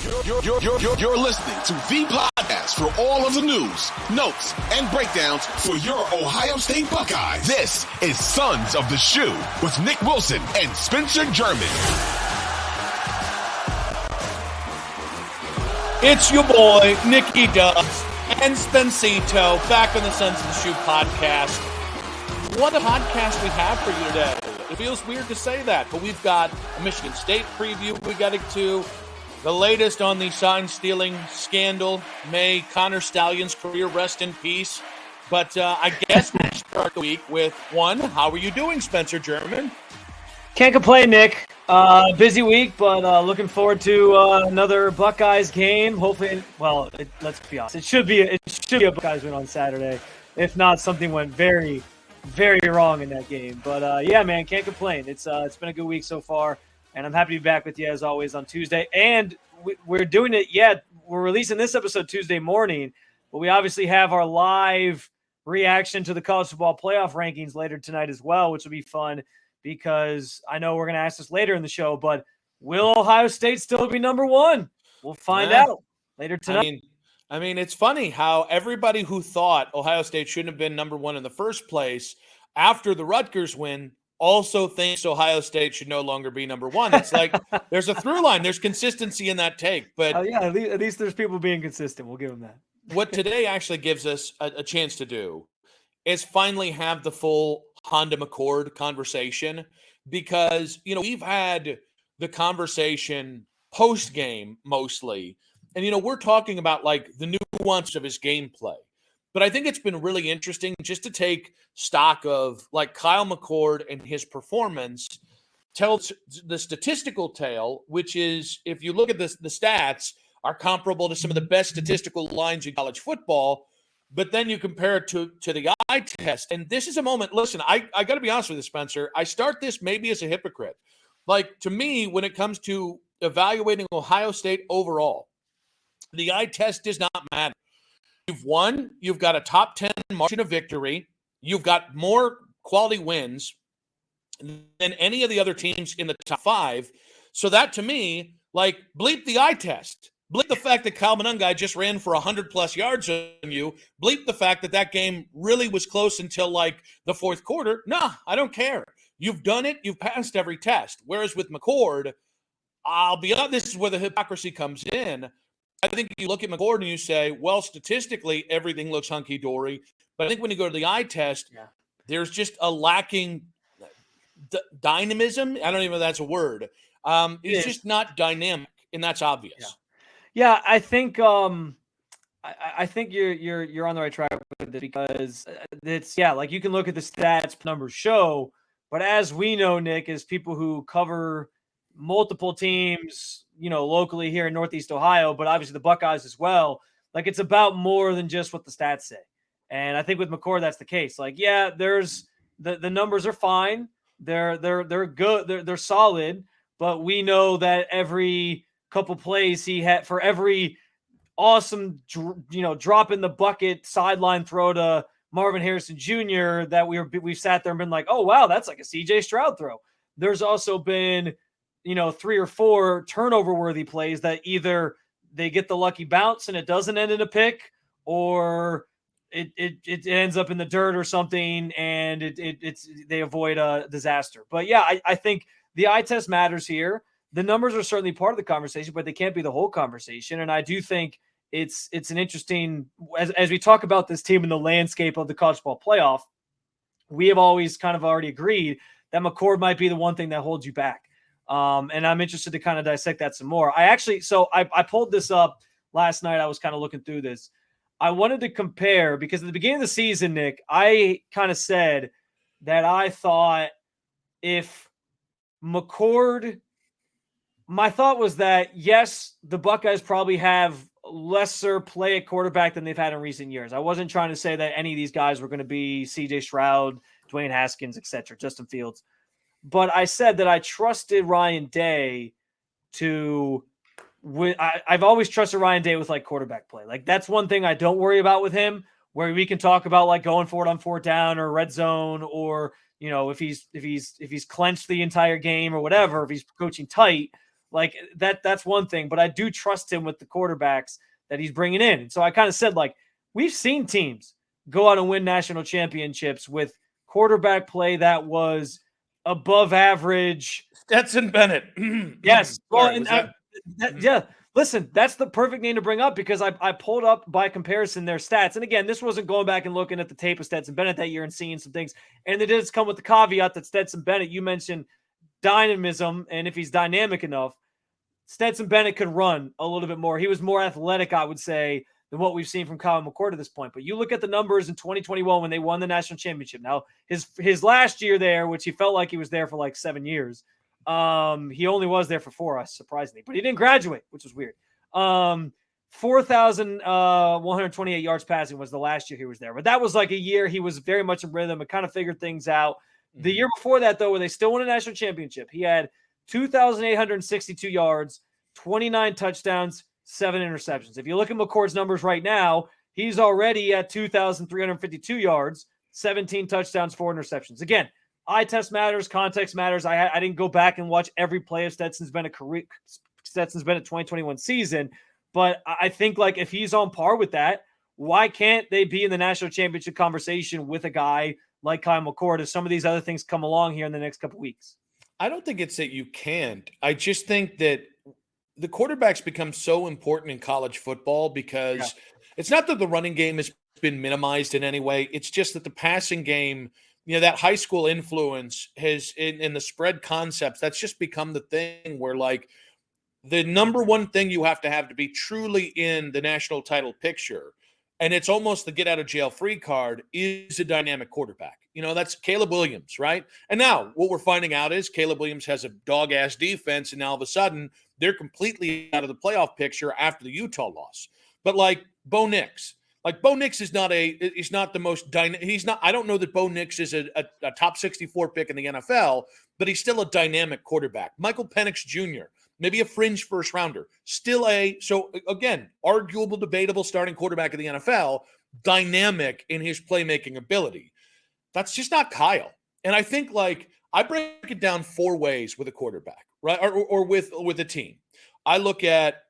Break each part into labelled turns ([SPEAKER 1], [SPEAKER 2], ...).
[SPEAKER 1] You're listening to the podcast for all of the news, notes, and breakdowns for your Ohio State Buckeyes. This is Sons of the Shoe with Nick Wilson and Spencer German.
[SPEAKER 2] It's your boy, Nicky Dubs, and Spencito, back on the Sons of the Shoe podcast. What a podcast we have for you today. It feels weird to say that, but we've got a Michigan State preview we got to, the latest on the sign-stealing scandal. May Connor Stallion's career rest in peace. But I guess we'll start the week with one. How are you doing, Spencer German?
[SPEAKER 3] Can't complain, Nick. Busy week, but looking forward to another Buckeyes game. Hopefully, let's be honest. It should be a Buckeyes win on Saturday. If not, something went very, very wrong in that game. But yeah, man, can't complain. It's been a good week so far, and I'm happy to be back with you as always on Tuesday. And we're doing it. Yeah, we're releasing this episode Tuesday morning, but we obviously have our live reaction to the college football playoff rankings later tonight as well, which will be fun. Because I know we're going to ask this later in the show, but will Ohio State still be number one? We'll find out later tonight.
[SPEAKER 2] I mean, it's funny how everybody who thought Ohio State shouldn't have been number one in the first place after the Rutgers win also thinks Ohio State should no longer be number one. It's like there's a through line. There's consistency in that take. But
[SPEAKER 3] yeah, at least there's people being consistent. We'll give them that.
[SPEAKER 2] What today actually gives us a chance to do is finally have the full Honda McCord conversation, because, we've had the conversation post game mostly. And, we're talking about like the nuance of his gameplay, but I think it's been really interesting just to take stock of like Kyle McCord and his performance tells the statistical tale, which is, if you look at the stats are comparable to some of the best statistical lines in college football. But then you compare it to the eye test. And this is a moment. Listen, I got to be honest with you, Spencer. I start this maybe as a hypocrite. Like, to me, when it comes to evaluating Ohio State overall, the eye test does not matter. You've won. You've got a top 10 margin of victory. You've got more quality wins than any of the other teams in the top five. So that, to me, like, bleep the eye test. Bleep the fact that Kyle Monangai just ran for 100-plus yards on you. Bleep the fact that game really was close until, like, the fourth quarter. Nah, I don't care. You've done it. You've passed every test. Whereas with McCord, I'll be honest, this is where the hypocrisy comes in. I think you look at McCord and you say, well, statistically, everything looks hunky-dory. But I think when you go to the eye test, there's just a lacking dynamism. I don't even know if that's a word. It's just not dynamic, and that's obvious.
[SPEAKER 3] Yeah. Yeah, I think I think you're on the right track with it, because it's like you can look at the stats numbers show, but as we know, Nick, as people who cover multiple teams, locally here in Northeast Ohio, but obviously the Buckeyes as well, like it's about more than just what the stats say. And I think with McCord that's the case. Like, yeah, there's the numbers are fine. They're good. They're solid, but we know that every couple plays he had, for every awesome, drop in the bucket sideline throw to Marvin Harrison Jr. that we've sat there and been like, oh wow, that's like a CJ Stroud throw. There's also been, 3 or 4 turnover worthy plays that either they get the lucky bounce and it doesn't end in a pick, or it ends up in the dirt or something and they avoid a disaster. But yeah, I think the eye test matters here. The numbers are certainly part of the conversation, but they can't be the whole conversation. And I do think it's an interesting, as we talk about this team in the landscape of the college football playoff, we have always kind of already agreed that McCord might be the one thing that holds you back. And I'm interested to kind of dissect that some more. I pulled this up last night. I was kind of looking through this. I wanted to compare, because at the beginning of the season, Nick, I kind of said that I thought if McCord, my thought was that, yes, the Buckeyes probably have lesser play at quarterback than they've had in recent years. I wasn't trying to say that any of these guys were going to be CJ Stroud, Dwayne Haskins, etc., Justin Fields. But I said that I trusted Ryan Day I've always trusted Ryan Day with like quarterback play. Like that's one thing I don't worry about with him, where we can talk about like going for it on fourth down or red zone, or, if he's clenched the entire game or whatever, if he's coaching tight. Like that's one thing, but I do trust him with the quarterbacks that he's bringing in. And so I kind of said, like, we've seen teams go out and win national championships with quarterback play that was above average.
[SPEAKER 2] Stetson Bennett.
[SPEAKER 3] Yes. Well,
[SPEAKER 2] Sorry,
[SPEAKER 3] and yeah, listen, that's the perfect name to bring up because I pulled up by comparison their stats. And again, this wasn't going back and looking at the tape of Stetson Bennett that year and seeing some things. And it does come with the caveat that Stetson Bennett, you mentioned dynamism, and if he's dynamic enough, Stetson Bennett could run a little bit more. He was more athletic, I would say, than what we've seen from Kyle McCord at this point. But you look at the numbers in 2021 when they won the national championship. Now, his last year there, which he felt like he was there for like 7 years, he only was there for 4, surprisingly. But he didn't graduate, which was weird. 4,128 yards passing was the last year he was there. But that was like a year he was very much in rhythm and kind of figured things out. The year before that, though, where they still won a national championship, he had 2,862 yards, 29 touchdowns, 7 interceptions. If you look at McCord's numbers right now, he's already at 2,352 yards, 17 touchdowns, 4 interceptions. Again, eye test matters, context matters. I didn't go back and watch every play of Stetson's Bennett 2021 season, but I think like if he's on par with that, why can't they be in the national championship conversation with a guy like Kyle McCord as some of these other things come along here in the next couple of weeks?
[SPEAKER 2] I don't think it's that you can't. I just think that the quarterbacks become so important in college football because it's not that the running game has been minimized in any way. It's just that the passing game, that high school influence has in the spread concepts, that's just become the thing where like the number one thing you have to be truly in the national title picture. And it's almost the get out of jail free card is a dynamic quarterback. That's Caleb Williams, right? And now what we're finding out is Caleb Williams has a dog ass defense. And now all of a sudden they're completely out of the playoff picture after the Utah loss. But like Bo Nix is not the most dynamic. I don't know that Bo Nix is a top 64 pick in the NFL, but he's still a dynamic quarterback. Michael Penix Jr., maybe a fringe first rounder, so again, arguable, debatable starting quarterback in the NFL, dynamic in his playmaking ability. That's just not Kyle. And I think like I break it down 4 ways with a quarterback, right? Or with a team. I look at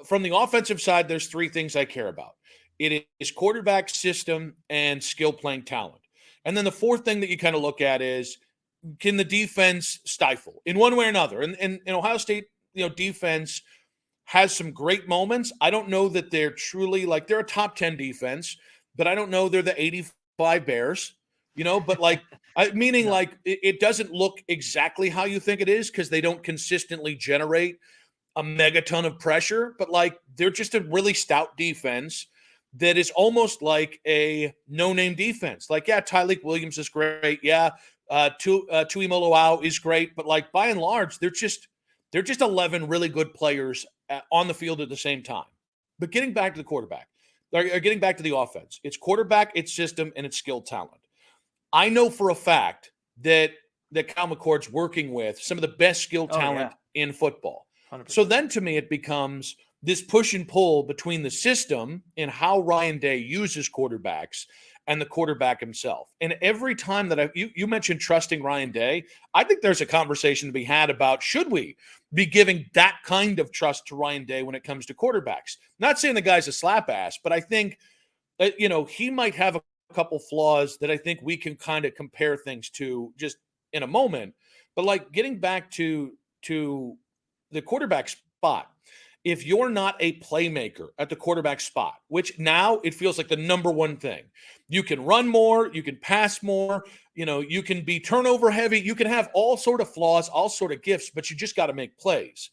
[SPEAKER 2] from the offensive side, there's 3 things I care about. It is quarterback, system, and skill playing talent. And then the 4th thing that you kind of look at is, can the defense stifle in one way or another? And Ohio State, defense has some great moments. I don't know that they're truly like they're a top 10 defense, but I don't know they're the 85 Bears, but like meaning like it doesn't look exactly how you think it is because they don't consistently generate a megaton of pressure, but like they're just a really stout defense that is almost like a no-name defense. Like, yeah, Tyleik Williams is great. Yeah, Tuimoloau is great, but like by and large, they're just 11 really good players on the field at the same time. But getting back to the quarterback, or getting back to the offense, it's quarterback, it's system, and it's skill talent. I know for a fact that Kyle McCord's working with some of the best skill talent in football. 100%. So then to me, it becomes this push and pull between the system and how Ryan Day uses quarterbacks and the quarterback himself. And every time that you mentioned trusting Ryan Day, I think there's a conversation to be had about should we be giving that kind of trust to Ryan Day when it comes to quarterbacks? Not saying the guy's a slap ass, but I think he might have a couple flaws that I think we can kind of compare things to just in a moment. But like getting back to the quarterback spot, if you're not a playmaker at the quarterback spot, which now it feels like the number one thing, you can run more, you can pass more, you can be turnover heavy, you can have all sort of flaws, all sort of gifts, but you just got to make plays.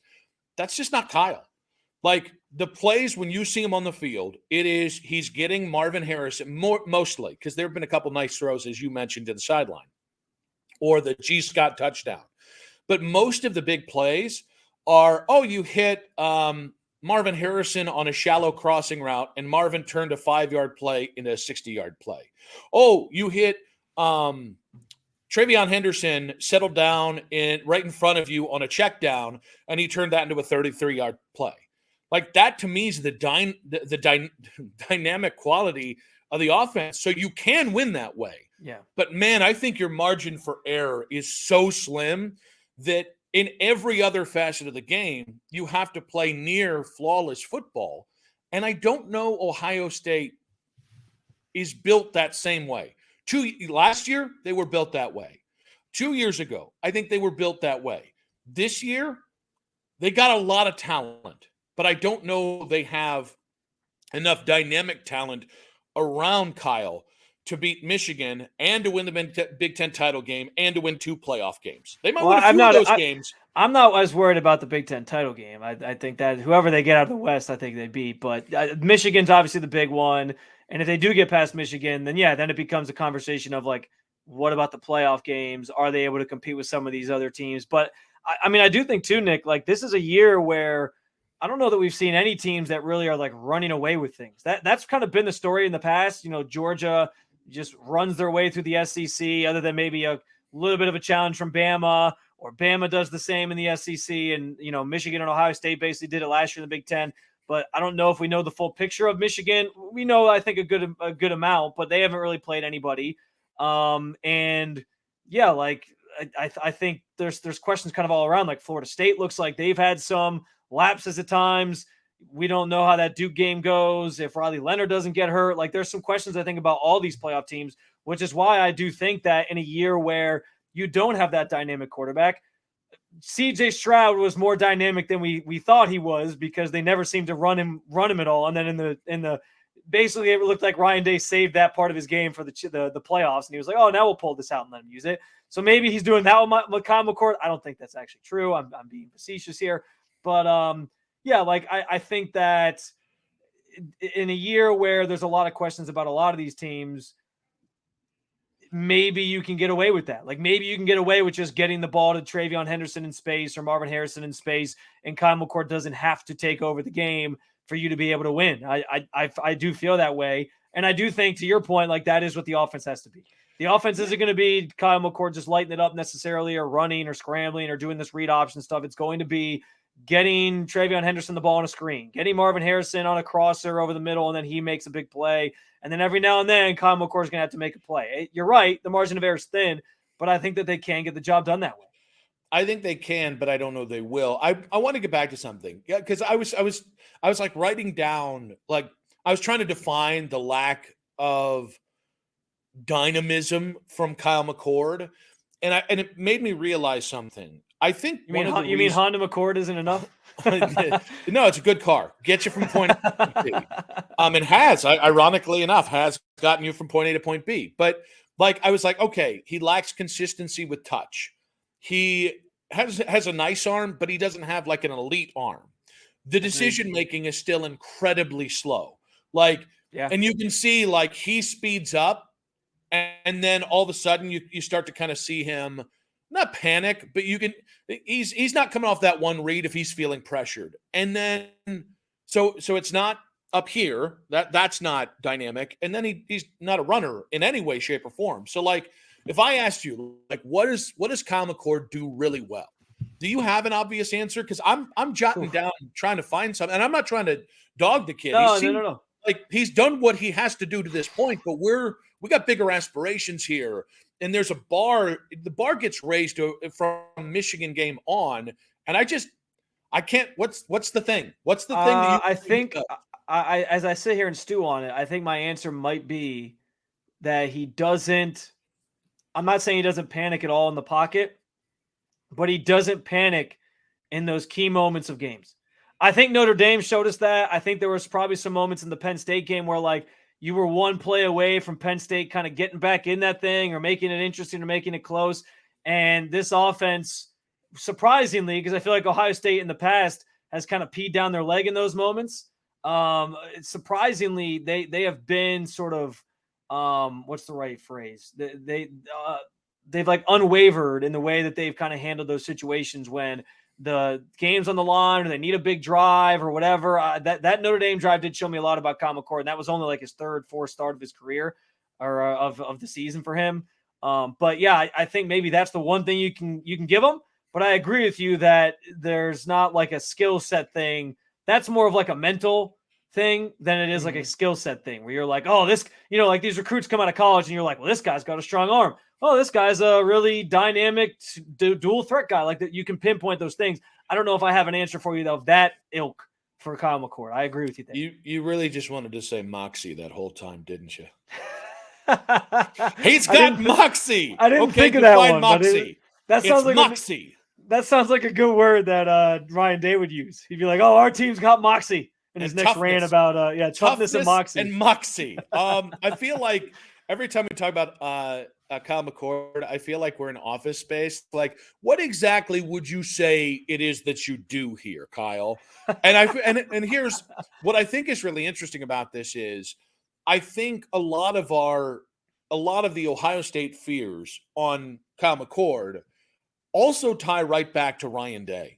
[SPEAKER 2] That's just not Kyle. Like the plays when you see him on the field, he's getting Marvin Harrison mostly because there have been a couple nice throws, as you mentioned, to the sideline or the G. Scott touchdown. But most of the big plays are, you hit Marvin Harrison on a shallow crossing route, and Marvin turned a 5-yard play into a 60-yard play. Oh, you hit TreVeyon Henderson settled down right in front of you on a check down, and he turned that into a 33-yard play. Like that to me is the dynamic quality of the offense. So you can win that way.
[SPEAKER 3] Yeah.
[SPEAKER 2] But man, I think your margin for error is so slim that in every other facet of the game, you have to play near flawless football. And I don't know Ohio State is built that same way. Last year, they were built that way. 2 years ago, I think they were built that way. This year, they got a lot of talent, but I don't know they have enough dynamic talent around Kyle to beat Michigan and to win the Big Ten title game and to win 2 playoff games. They might win a few of those games.
[SPEAKER 3] I'm not as worried about the Big Ten title game. I think that whoever they get out of the West, I think they beat. But Michigan's obviously the big one. And if they do get past Michigan, then it becomes a conversation of like, what about the playoff games? Are they able to compete with some of these other teams? But I do think too, Nick, like this is a year where I don't know that we've seen any teams that really are like running away with things. That's kind of been the story in the past. Georgia just runs their way through the SEC, other than maybe a little bit of a challenge from Bama, or Bama does the same in the SEC. And, Michigan and Ohio State basically did it last year in the Big Ten. But I don't know if we know the full picture of Michigan. We know, I think, a good amount, but they haven't really played anybody. I think there's questions kind of all around. Like Florida State looks like they've had some lapses at times. We don't know how that Duke game goes. If Riley Leonard doesn't get hurt, like there's some questions I think about all these playoff teams, which is why I do think that in a year where you don't have that dynamic quarterback, CJ Stroud was more dynamic than we thought he was, because they never seemed to run him at all. And then in the basically it looked like Ryan Day saved that part of his game for the playoffs, and he was like, oh, now we'll pull this out and let him use it. So maybe he's doing that with Kyle McCord. I don't think that's actually true. I'm being facetious here, but I think that in a year where there's a lot of questions about a lot of these teams, maybe you can get away with that. Like maybe you can get away with just getting the ball to Travion Henderson in space or Marvin Harrison in space, and Kyle McCord doesn't have to take over the game for you to be able to win. I do feel that way. And I do think, to your point, like that is what the offense has to be. The offense isn't going to be Kyle McCord just lighting it up necessarily, or running or scrambling or doing this read option stuff. It's going to be getting Travion Henderson the ball on a screen, getting Marvin Harrison on a crosser over the middle, and then he makes a big play. And then every now and then, Kyle McCord is going to have to make a play. You're right, the margin of error is thin, but I think that they can get the job done that way.
[SPEAKER 2] I think they can, but I don't know they will. I want to get back to something. Yeah, because I was like writing down, like I was trying to define the lack of dynamism from Kyle McCord, and it made me realize something. I think
[SPEAKER 3] you mean Honda McCord isn't enough?
[SPEAKER 2] No, it's a good car. Get you from point A to point B. It has, ironically enough, has gotten you from point A to point B. But like I was like, okay, he lacks consistency with touch. He has a nice arm, but he doesn't have like an elite arm. The decision making is still incredibly slow. And you can see like he speeds up, and then all of a sudden you start to kind of see him not panic, but he's not coming off that one read if he's feeling pressured. And then so it's not up here. That's not dynamic. And then he's not a runner in any way, shape, or form. So like if I asked you, like, what does Kyle McCord do really well? Do you have an obvious answer? Because I'm jotting down, trying to find something, and I'm not trying to dog the kid.
[SPEAKER 3] No.
[SPEAKER 2] Like he's done what he has to do to this point, but we got bigger aspirations here. And there's a bar. The bar gets raised from Michigan game on, and I can't. What's the thing? What's the thing? That you
[SPEAKER 3] I think as I sit here and stew on it, I think my answer might be that he doesn't. I'm not saying he doesn't panic at all in the pocket, but he doesn't panic in those key moments of games. I think Notre Dame showed us that. I think there was probably some moments in the Penn State game where like you were one play away from Penn State kind of getting back in that thing or making it interesting or making it close. And this offense, surprisingly, because I feel like Ohio State in the past has kind of peed down their leg in those moments. Surprisingly, they have been sort of, what's the right phrase? They've like unwavered in the way that they've kind of handled those situations when the game's on the line or they need a big drive or whatever. That Notre Dame drive did show me a lot about Kyle McCord, and that was only like his third, fourth start of his career or of the season for him. But yeah, I think maybe that's the one thing you can give him. But I agree with you that there's not like a skill set thing. That's more of like a mental thing than it is like a skill set thing where you're like, oh, this, like these recruits come out of college and you're like, well, this guy's got a strong arm. oh, this guy's a really dynamic dual threat guy. Like that, you can pinpoint those things. I don't know if I have an answer for you though, of that ilk for Kyle McCord. I agree with you there.
[SPEAKER 2] You really just wanted to say moxie that whole time, didn't you?
[SPEAKER 3] I
[SPEAKER 2] He's got moxie.
[SPEAKER 3] I didn't
[SPEAKER 2] Okay,
[SPEAKER 3] think of that
[SPEAKER 2] define
[SPEAKER 3] one.
[SPEAKER 2] moxie.
[SPEAKER 3] That sounds like
[SPEAKER 2] moxie.
[SPEAKER 3] That sounds like a good word that Ryan Day would use. He'd be like, "Oh, our team's got moxie." In his next rant about toughness and moxie.
[SPEAKER 2] I feel like every time we talk about Kyle McCord, I feel like we're in Office Space. Like, what exactly would you say it is that you do here, Kyle? And here's what I think is really interesting about this is I think a lot of the Ohio State fears on Kyle McCord also tie right back to Ryan Day.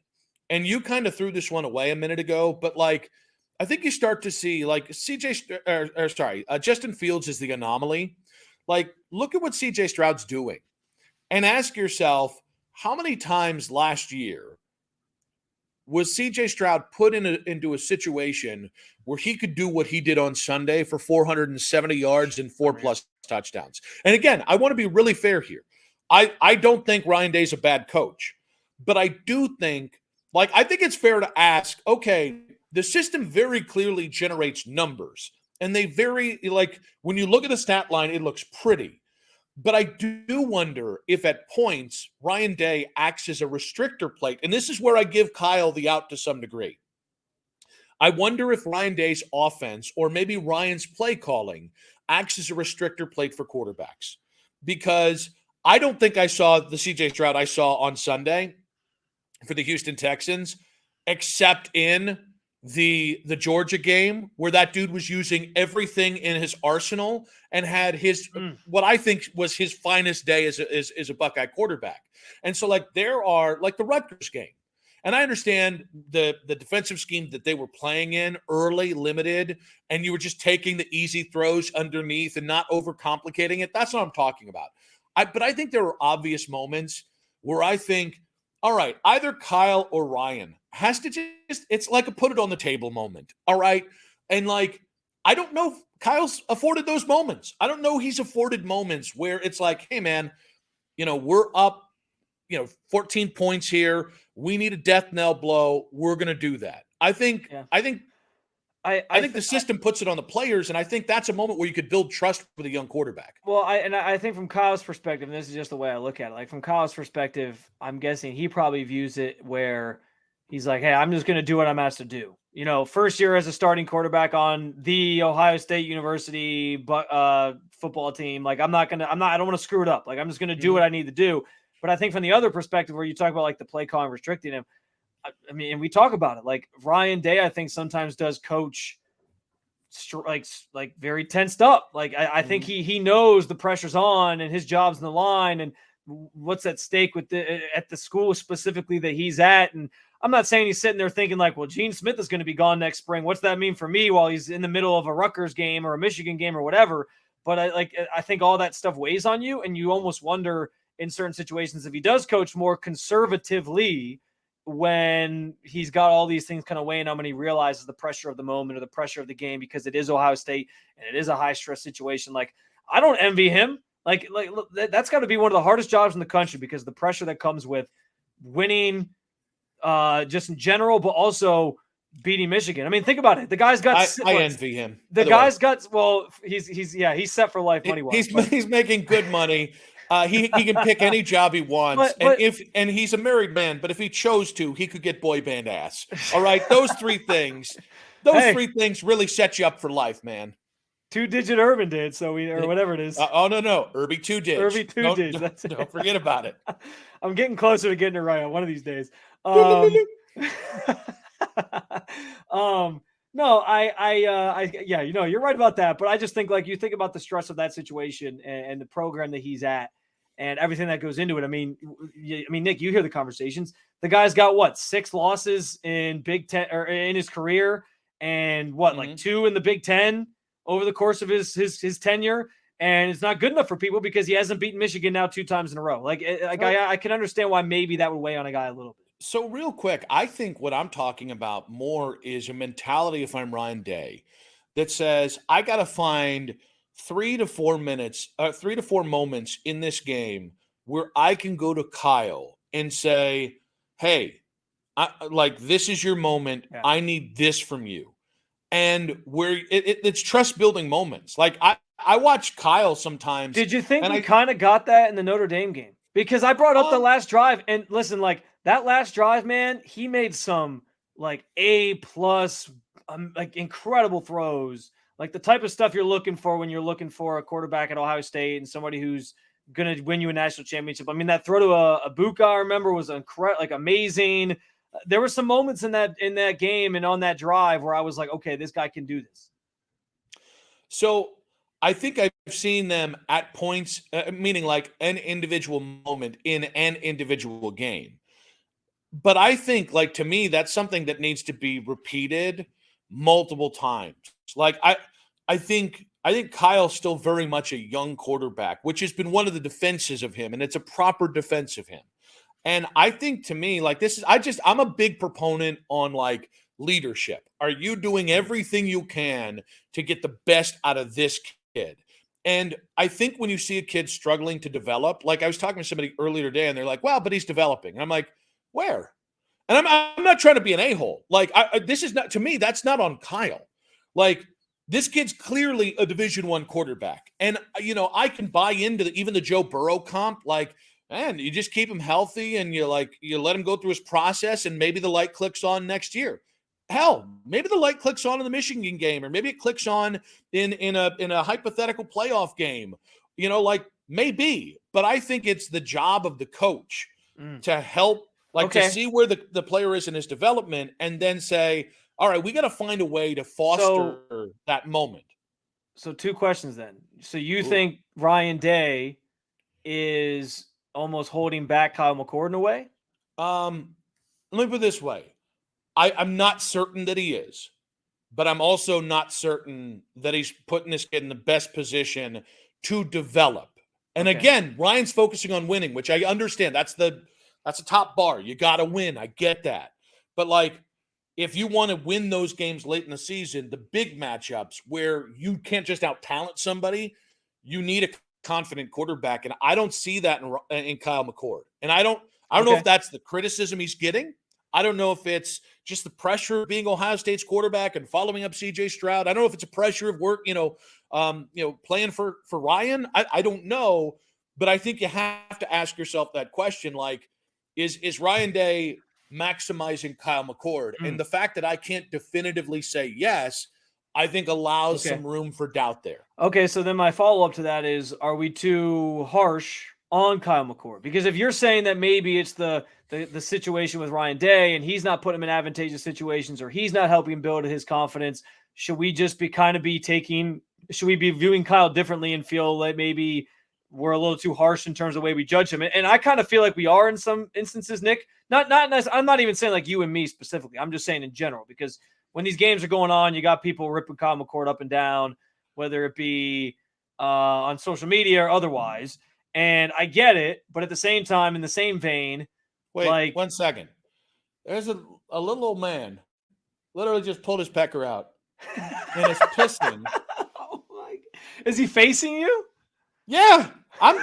[SPEAKER 2] And you kind of threw this one away a minute ago, but like I think you start to see like Justin Fields is the anomaly. Like, look at what CJ Stroud's doing and ask yourself, how many times last year was CJ Stroud put into a situation where he could do what he did on Sunday for 470 yards and 4+ touchdowns? And again, I want to be really fair here. I don't think Ryan Day's a bad coach, but I do think, I think it's fair to ask, okay, the system very clearly generates numbers, and they when you look at the stat line, it looks pretty. But I do wonder if at points Ryan Day acts as a restrictor plate, and this is where I give Kyle the out to some degree. I wonder if Ryan Day's offense, or maybe Ryan's play calling, acts as a restrictor plate for quarterbacks, because I don't think I saw the CJ Stroud I saw on Sunday for the Houston Texans, except in the Georgia game where that dude was using everything in his arsenal and had his what I think was his finest day as a Buckeye quarterback. And so there are the Rutgers game. And I understand the defensive scheme that they were playing in early, limited, and you were just taking the easy throws underneath and not overcomplicating it. That's what I'm talking about. But I think there are obvious moments where I think, all right, either Kyle or Ryan has to it's like a put it on the table moment. All right. And I don't know if Kyle's afforded those moments. I don't know he's afforded moments where it's like, hey, man, we're up, 14 points here. We need a death knell blow. We're going to do that. I think the system puts it on the players, and I think that's a moment where you could build trust with a young quarterback.
[SPEAKER 3] Well, I think from Kyle's perspective, and this is just the way I look at it, from Kyle's perspective, I'm guessing he probably views it where he's like, hey, I'm just going to do what I'm asked to do. First year as a starting quarterback on the Ohio State University football team. I don't want to screw it up. I'm just going to do what I need to do. But I think from the other perspective where you talk about the play calling restricting him, I mean, and we talk about it, Ryan Day, I think sometimes does coach very tensed up. I think he knows the pressure's on and his job's in the line and what's at stake at the school specifically that he's at. And I'm not saying he's sitting there thinking well, Gene Smith is going to be gone next spring. What's that mean for me while he's in the middle of a Rutgers game or a Michigan game or whatever? But I think all that stuff weighs on you, and you almost wonder in certain situations if he does coach more conservatively when he's got all these things kind of weighing on him and he realizes the pressure of the moment or the pressure of the game because it is Ohio State and it is a high stress situation. I don't envy him. That's got to be one of the hardest jobs in the country because the pressure that comes with winning just in general, but also beating Michigan. I mean, think about it. The guy's got.
[SPEAKER 2] I envy him.
[SPEAKER 3] The guy's got. Well, he's set for life money wise.
[SPEAKER 2] He's making good money. He can pick any job he wants, and he's a married man. But if he chose to, he could get boy band ass. All right, those three things. Three things really set you up for life, man.
[SPEAKER 3] 2-digit Urban did or whatever it is.
[SPEAKER 2] No, Irby 2 did.
[SPEAKER 3] Irby 2 did.
[SPEAKER 2] Don't forget about it.
[SPEAKER 3] I'm getting closer to getting it right on one of these days. No, you're right about that. But I just think you think about the stress of that situation and the program that he's at and everything that goes into it. I mean, Nick, you hear the conversations. The guy's got 6 losses in Big Ten or in his career, and 2 in the Big Ten over the course of his tenure. And it's not good enough for people because he hasn't beaten Michigan now 2 times in a row. I can understand why maybe that would weigh on a guy a little bit.
[SPEAKER 2] So real quick, I think what I'm talking about more is a mentality, if I'm Ryan Day, that says I got to find 3 to 4 minutes, 3 to 4 moments in this game where I can go to Kyle and say, hey, this is your moment.
[SPEAKER 3] Yeah.
[SPEAKER 2] I need this from you. And where it's trust building moments. Like I watch Kyle sometimes.
[SPEAKER 3] Did you think we kind of got that in the Notre Dame game? Because I brought up the last drive, and listen, like that last drive, man, he made some like A+, like incredible throws, like the type of stuff you're looking for when you're looking for a quarterback at Ohio State and somebody who's going to win you a national championship. I mean, that throw to Abuka, I remember, was like amazing. There were some moments in that game and on that drive where I was like, okay, this guy can do this.
[SPEAKER 2] So I think I've seen them at points, meaning like an individual moment in an individual game. But I think, like, to me, that's something that needs to be repeated multiple times. Like, I think Kyle's still very much a young quarterback, which has been one of the defenses of him, and it's a proper defense of him. And I think, to me, like, I'm a big proponent on like leadership. Are you doing everything you can to get the best out of this kid? And I think when you see a kid struggling to develop, like I was talking to somebody earlier today and they're like, well, but he's developing. And I'm like, where? And I'm not trying to be an a-hole. Like, this is not, to me, that's not on Kyle. Like, this kid's clearly a Division I quarterback. And, I can buy into even the Joe Burrow comp. Like, man, you just keep him healthy and you let him go through his process and maybe the light clicks on next year. Hell, maybe the light clicks on in the Michigan game, or maybe it clicks on in a hypothetical playoff game. Maybe. But I think it's the job of the coach to help, to see where the player is in his development and then say, all right, we got to find a way to foster that moment.
[SPEAKER 3] So 2 questions then. So you think Ryan Day is almost holding back Kyle McCord in a way?
[SPEAKER 2] Let me put it this way. I'm not certain that he is, but I'm also not certain that he's putting this kid in the best position to develop. And again, Ryan's focusing on winning, which I understand. That's a top bar. You got to win. I get that. But like, if you want to win those games late in the season, the big matchups where you can't just out-talent somebody, you need a confident quarterback. And I don't see that in Kyle McCord. And I don't know if that's the criticism he's getting. I don't know if it's just the pressure of being Ohio State's quarterback and following up CJ Stroud. I don't know if it's a pressure of work, playing for Ryan. I don't know, but I think you have to ask yourself that question. Like, is Ryan Day maximizing Kyle McCord? And the fact that I can't definitively say yes, I think allows some room for doubt there.
[SPEAKER 3] Okay, so then my follow-up to that is, are we too harsh on Kyle McCord? Because if you're saying that maybe it's the situation with Ryan Day and he's not putting him in advantageous situations or he's not helping him build his confidence, should we just should we be viewing Kyle differently and feel like maybe we're a little too harsh in terms of the way we judge him? And I kind of feel like we are in some instances, Nick. Not nice. I'm not even saying like you and me specifically. I'm just saying in general, because when these games are going on, you got people ripping Kyle McCord up and down, whether it be on social media or otherwise. And I get it, but at the same time, in the same vein,
[SPEAKER 2] wait 1 second. There's a little old man literally just pulled his pecker out and is pissing.
[SPEAKER 3] Oh my! Is he facing you?
[SPEAKER 2] Yeah, I'm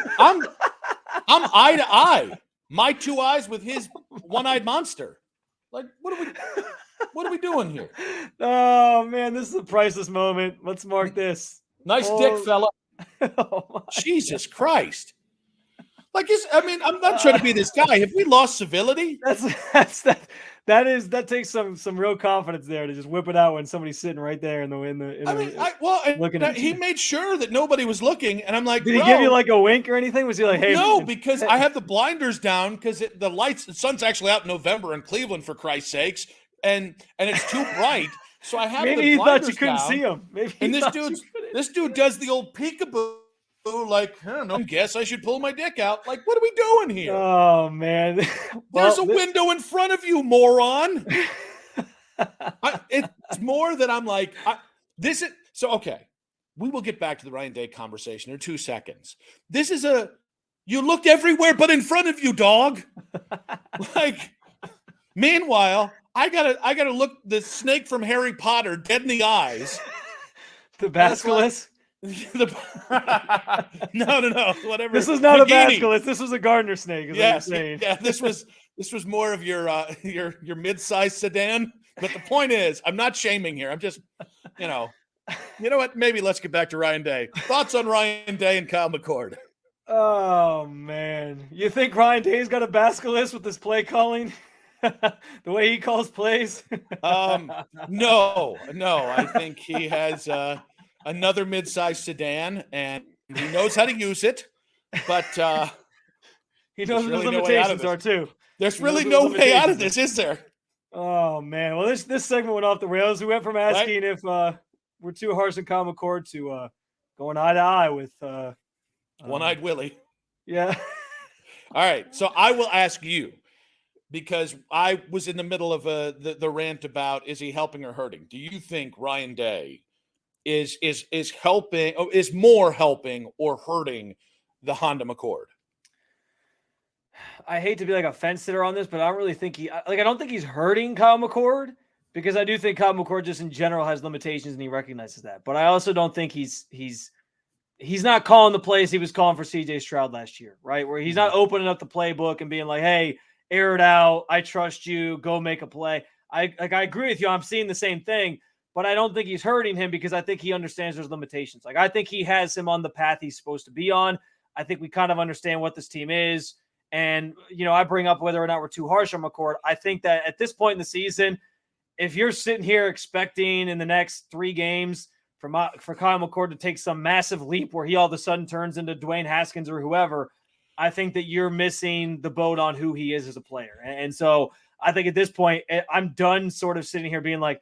[SPEAKER 2] eye to eye. My 2 eyes with his one-eyed monster. Like, what are we doing here?
[SPEAKER 3] Oh man, this is a priceless moment. Let's mark this.
[SPEAKER 2] Nice dick, fella.
[SPEAKER 3] Oh,
[SPEAKER 2] Jesus Christ. Like, I'm not trying to be this guy. Have we lost civility?
[SPEAKER 3] That takes some real confidence there to just whip it out when somebody's sitting right there looking at
[SPEAKER 2] he made sure that nobody was looking, and I'm like,
[SPEAKER 3] did he give you like a wink or anything? Was he like, hey?
[SPEAKER 2] No, because I have the blinders down because the sun's actually out in November in Cleveland, for Christ's sakes, and it's too bright. So I have
[SPEAKER 3] maybe
[SPEAKER 2] the
[SPEAKER 3] he
[SPEAKER 2] blinders
[SPEAKER 3] thought you couldn't
[SPEAKER 2] down,
[SPEAKER 3] see him. Maybe
[SPEAKER 2] and this dude does the old peekaboo. Like, I don't know, I guess I should pull my dick out. Like, what are we doing here?
[SPEAKER 3] Oh, man.
[SPEAKER 2] There's a window in front of you, moron. It's more that I'm like, okay. We will get back to the Ryan Day conversation in 2 seconds. You looked everywhere but in front of you, dog. Like, meanwhile, I gotta look the snake from Harry Potter dead in the eyes.
[SPEAKER 3] The basilisk.
[SPEAKER 2] No. Whatever.
[SPEAKER 3] This is not
[SPEAKER 2] Nagini.
[SPEAKER 3] a basilisk. This was a gardener snake.
[SPEAKER 2] Yes. Yeah. This was more of your mid-sized sedan. But the point is, I'm not shaming here. I'm just, you know what? Maybe let's get back to Ryan Day. Thoughts on Ryan Day and Kyle McCord?
[SPEAKER 3] Oh man, you think Ryan Day's got a basilisk with his play calling? The way he calls plays?
[SPEAKER 2] No. I think he has another mid-sized sedan, and he knows how to use it. But
[SPEAKER 3] he knows what
[SPEAKER 2] really
[SPEAKER 3] his limitations are too.
[SPEAKER 2] There's really no way out of this, is there?
[SPEAKER 3] Oh man, well this segment went off the rails. We went from asking if we're too harsh on Kyle McCord to going eye to eye with
[SPEAKER 2] One-Eyed Willie.
[SPEAKER 3] Yeah.
[SPEAKER 2] All right, so I will ask you, because I was in the middle of the rant about is he helping or hurting? Do you think Ryan Day is helping, is more helping or hurting the Honda McCord?
[SPEAKER 3] I hate to be like a fence sitter on this, but I don't really think I don't think he's hurting Kyle McCord, because I do think Kyle McCord just in general has limitations and he recognizes that. But I also don't think he's not calling the plays he was calling for CJ Stroud last year, right? Where he's not opening up the playbook and being like, hey, air it out. I trust you. Go make a play. I agree with you. I'm seeing the same thing, but I don't think he's hurting him because I think he understands there's limitations. Like, I think he has him on the path he's supposed to be on. I think we kind of understand what this team is. And, I bring up whether or not we're too harsh on McCord. I think that at this point in the season, if you're sitting here expecting in the next 3 games for Kyle McCord to take some massive leap where he all of a sudden turns into Dwayne Haskins or whoever, I think that you're missing the boat on who he is as a player. And so I think at this point, I'm done sort of sitting here being like,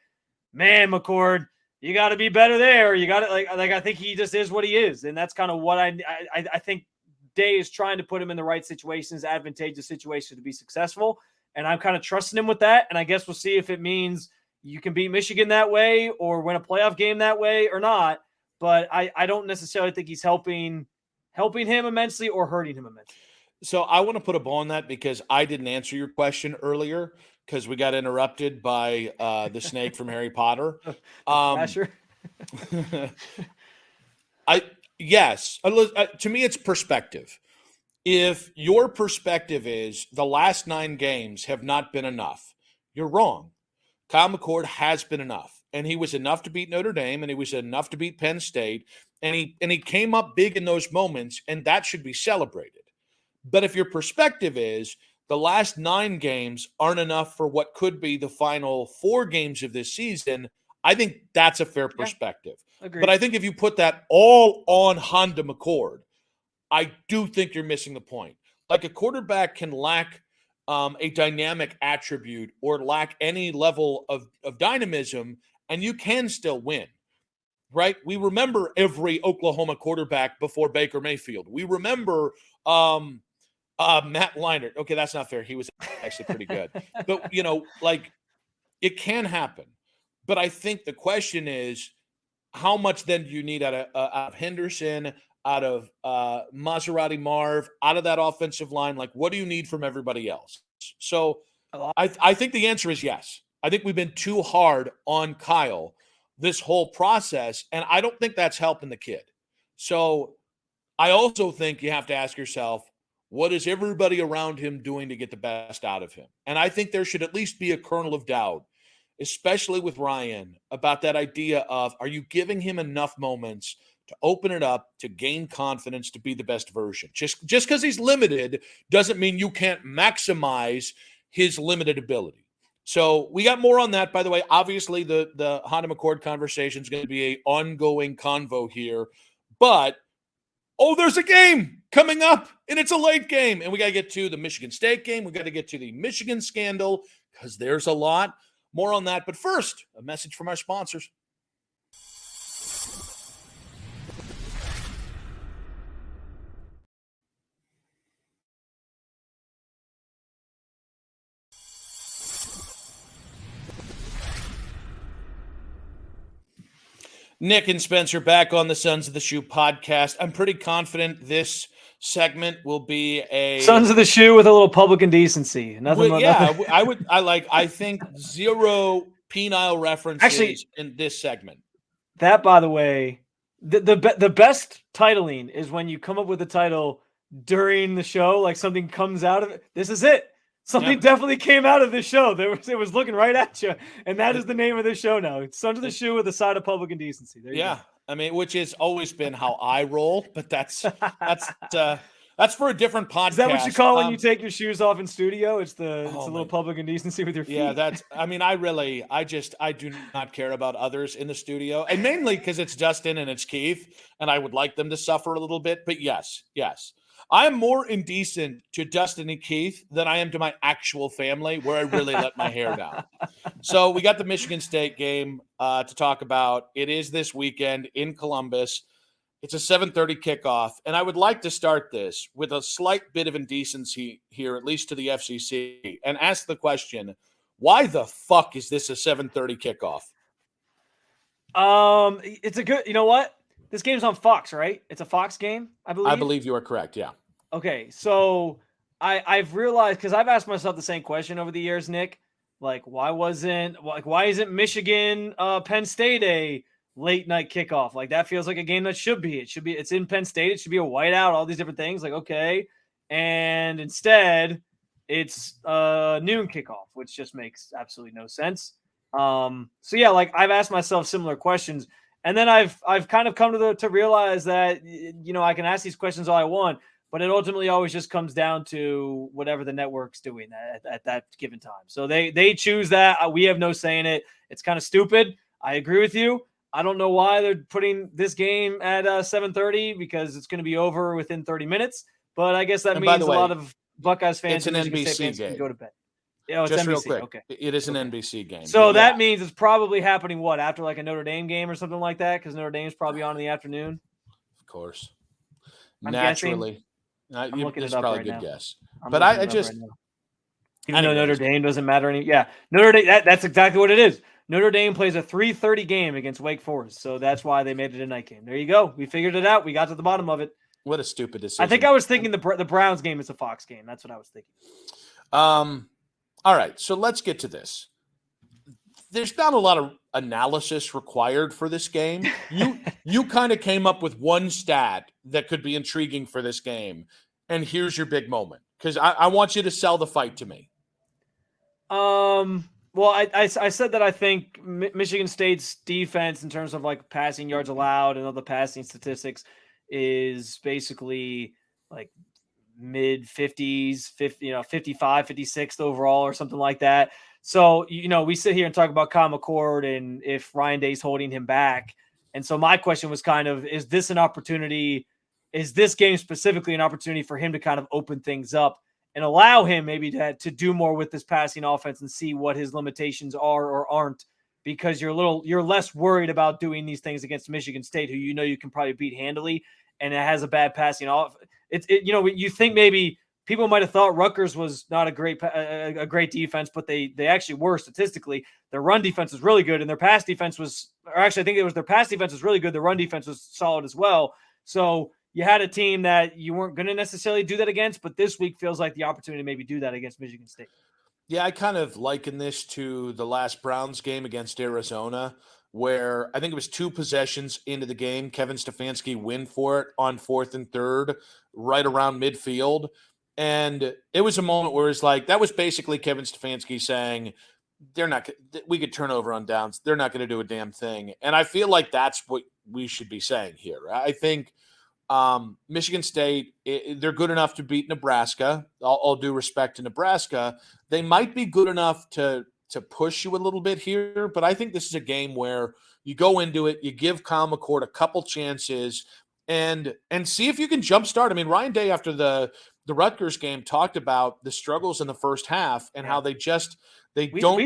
[SPEAKER 3] man, McCord, you got to be better there. You got to like I think he just is what he is. And that's kind of what I think Day is trying to put him in the right situations, advantageous situations to be successful. And I'm kind of trusting him with that. And I guess we'll see if it means you can beat Michigan that way or win a playoff game that way or not. But I don't necessarily think he's helping him immensely or hurting him immensely.
[SPEAKER 2] So I want to put a ball on that because I didn't answer your question earlier because we got interrupted by the snake from Harry Potter. Yes. To me, it's perspective. If your perspective is the last 9 games have not been enough, you're wrong. Kyle McCord has been enough, and he was enough to beat Notre Dame, and he was enough to beat Penn State, and he came up big in those moments, and that should be celebrated. But if your perspective is the last 9 games aren't enough for what could be the final 4 games of this season, I think that's a fair perspective.
[SPEAKER 3] Agreed.
[SPEAKER 2] But I think if you put that all on Honda McCord, I do think you're missing the point. Like, a quarterback can lack a dynamic attribute or lack any level of dynamism, and you can still win, right? We remember every Oklahoma quarterback before Baker Mayfield. We remember Matt Leinart. Okay, that's not fair. He was actually pretty good. But, it can happen. But I think the question is, how much then do you need out of Henderson, out of Maserati Marv, out of that offensive line? Like, what do you need from everybody else? So I think the answer is yes. I think we've been too hard on Kyle this whole process, and I don't think that's helping the kid. So I also think you have to ask yourself, what is everybody around him doing to get the best out of him? And I think there should at least be a kernel of doubt, especially with Ryan, about that idea of, are you giving him enough moments to open it up, to gain confidence, to be the best version? Just because he's limited doesn't mean you can't maximize his limited ability. So we got more on that. By the way, obviously the Honda McCord conversation is going to be an ongoing convo here. But, there's a game coming up, and it's a late game. And we got to get to the Michigan State game. We got to get to the Michigan scandal because there's a lot. More on that. But first, a message from our sponsors. Nick and Spencer back on the Sons of the Shoe podcast. I'm pretty confident this segment will be a
[SPEAKER 3] Sons of the Shoe with a little public indecency. Nothing.
[SPEAKER 2] I think 0 penile references in this segment.
[SPEAKER 3] That, by the way, The best titling is when you come up with a title during the show, like something comes out of it. This is it. Something definitely came out of this show. It was looking right at you, and that is the name of this show now. It's Sons of the Shoe with a side of public indecency. There you go.
[SPEAKER 2] I mean, which has always been how I roll, but that's for a different podcast.
[SPEAKER 3] Is that what you call when you take your shoes off in studio? It's a little public indecency with your feet.
[SPEAKER 2] Yeah, I do not care about others in the studio, and mainly because it's Dustin and it's Keith, and I would like them to suffer a little bit. But yes, I am more indecent to Dustin and Keith than I am to my actual family, where I really let my hair down. So we got the Michigan State game to talk about. It is this weekend in Columbus. It's a 7:30 kickoff, and I would like to start this with a slight bit of indecency here, at least to the FCC, and ask the question, why the fuck is this a 7:30 kickoff?
[SPEAKER 3] It's a good, you know what? This game's on Fox, right? It's a Fox game, I believe.
[SPEAKER 2] I believe you are correct, yeah.
[SPEAKER 3] Okay, so I've realized, because I've asked myself the same question over the years, Nick, like why isn't Michigan Penn State a late night kickoff? Like that feels like a game that should be. It's in Penn State. It should be a whiteout, all these different things. Like, okay. And instead it's noon kickoff, which just makes absolutely no sense. So yeah, like I've asked myself similar questions. And then I've kind of come to realize that, you know, I can ask these questions all I want, but it ultimately always just comes down to whatever the network's doing at that given time. So they choose that. We have no say in it. It's kind of stupid. I agree with you. I don't know why they're putting this game at 7:30, because it's going to be over within 30 minutes. But I guess that means a lot of Buckeyes fans
[SPEAKER 2] it's an NBC game.
[SPEAKER 3] Can go to bed. Oh, it's
[SPEAKER 2] just
[SPEAKER 3] NBC.
[SPEAKER 2] real quick.
[SPEAKER 3] Okay.
[SPEAKER 2] It is an NBC game.
[SPEAKER 3] So that means it's probably happening after like a Notre Dame game or something like that, because Notre Dame's probably on in the afternoon.
[SPEAKER 2] Of course.
[SPEAKER 3] I'm
[SPEAKER 2] Naturally.
[SPEAKER 3] I'm looking it
[SPEAKER 2] that's
[SPEAKER 3] up
[SPEAKER 2] probably
[SPEAKER 3] right
[SPEAKER 2] a good
[SPEAKER 3] now.
[SPEAKER 2] guess. But I just
[SPEAKER 3] even though Notre Dame doesn't matter Notre Dame, that's exactly what it is. Notre Dame plays a 3:30 game against Wake Forest, so that's why they made it a night game. There you go. We figured it out. We got to the bottom of it.
[SPEAKER 2] What a stupid decision.
[SPEAKER 3] I think I was thinking the Browns game is a Fox game. That's what I was thinking.
[SPEAKER 2] All right, so let's get to this. There's not a lot of analysis required for this game. You kind of came up with one stat that could be intriguing for this game, and here's your big moment, because I want you to sell the fight to me.
[SPEAKER 3] Well, I said that I think Michigan State's defense, in terms of like passing yards allowed and other passing statistics, is basically like mid 50s, 55, 56th overall or something like that. So, we sit here and talk about Kyle McCord and if Ryan Day's holding him back. And so my question was kind of, is this game specifically an opportunity for him to kind of open things up and allow him maybe to do more with this passing offense and see what his limitations are or aren't, because you're less worried about doing these things against Michigan State, who you can probably beat handily, and it has a bad passing off. You think maybe people might have thought Rutgers was not a great defense, but they actually were statistically. Their run defense was really good, and their pass defense was, or actually I think it was their pass defense was really good. Their run defense was solid as well. So you had a team that you weren't going to necessarily do that against, but this week feels like the opportunity to maybe do that against Michigan State.
[SPEAKER 2] Yeah, I kind of liken this to the last Browns game against Arizona, where I think it was 2 possessions into the game. Kevin Stefanski win for it on 4th and 3rd, right around midfield. And it was a moment where it's like, that was basically Kevin Stefanski saying, we could turn over on downs. They're not going to do a damn thing. And I feel like that's what we should be saying here. I think Michigan State, they're good enough to beat Nebraska. All due respect to Nebraska. They might be good enough to push you a little bit here, but I think this is a game where you go into it, you give Kyle McCord a couple chances and see if you can jumpstart. I mean, Ryan Day, after the Rutgers game, talked about the struggles in the first half and how we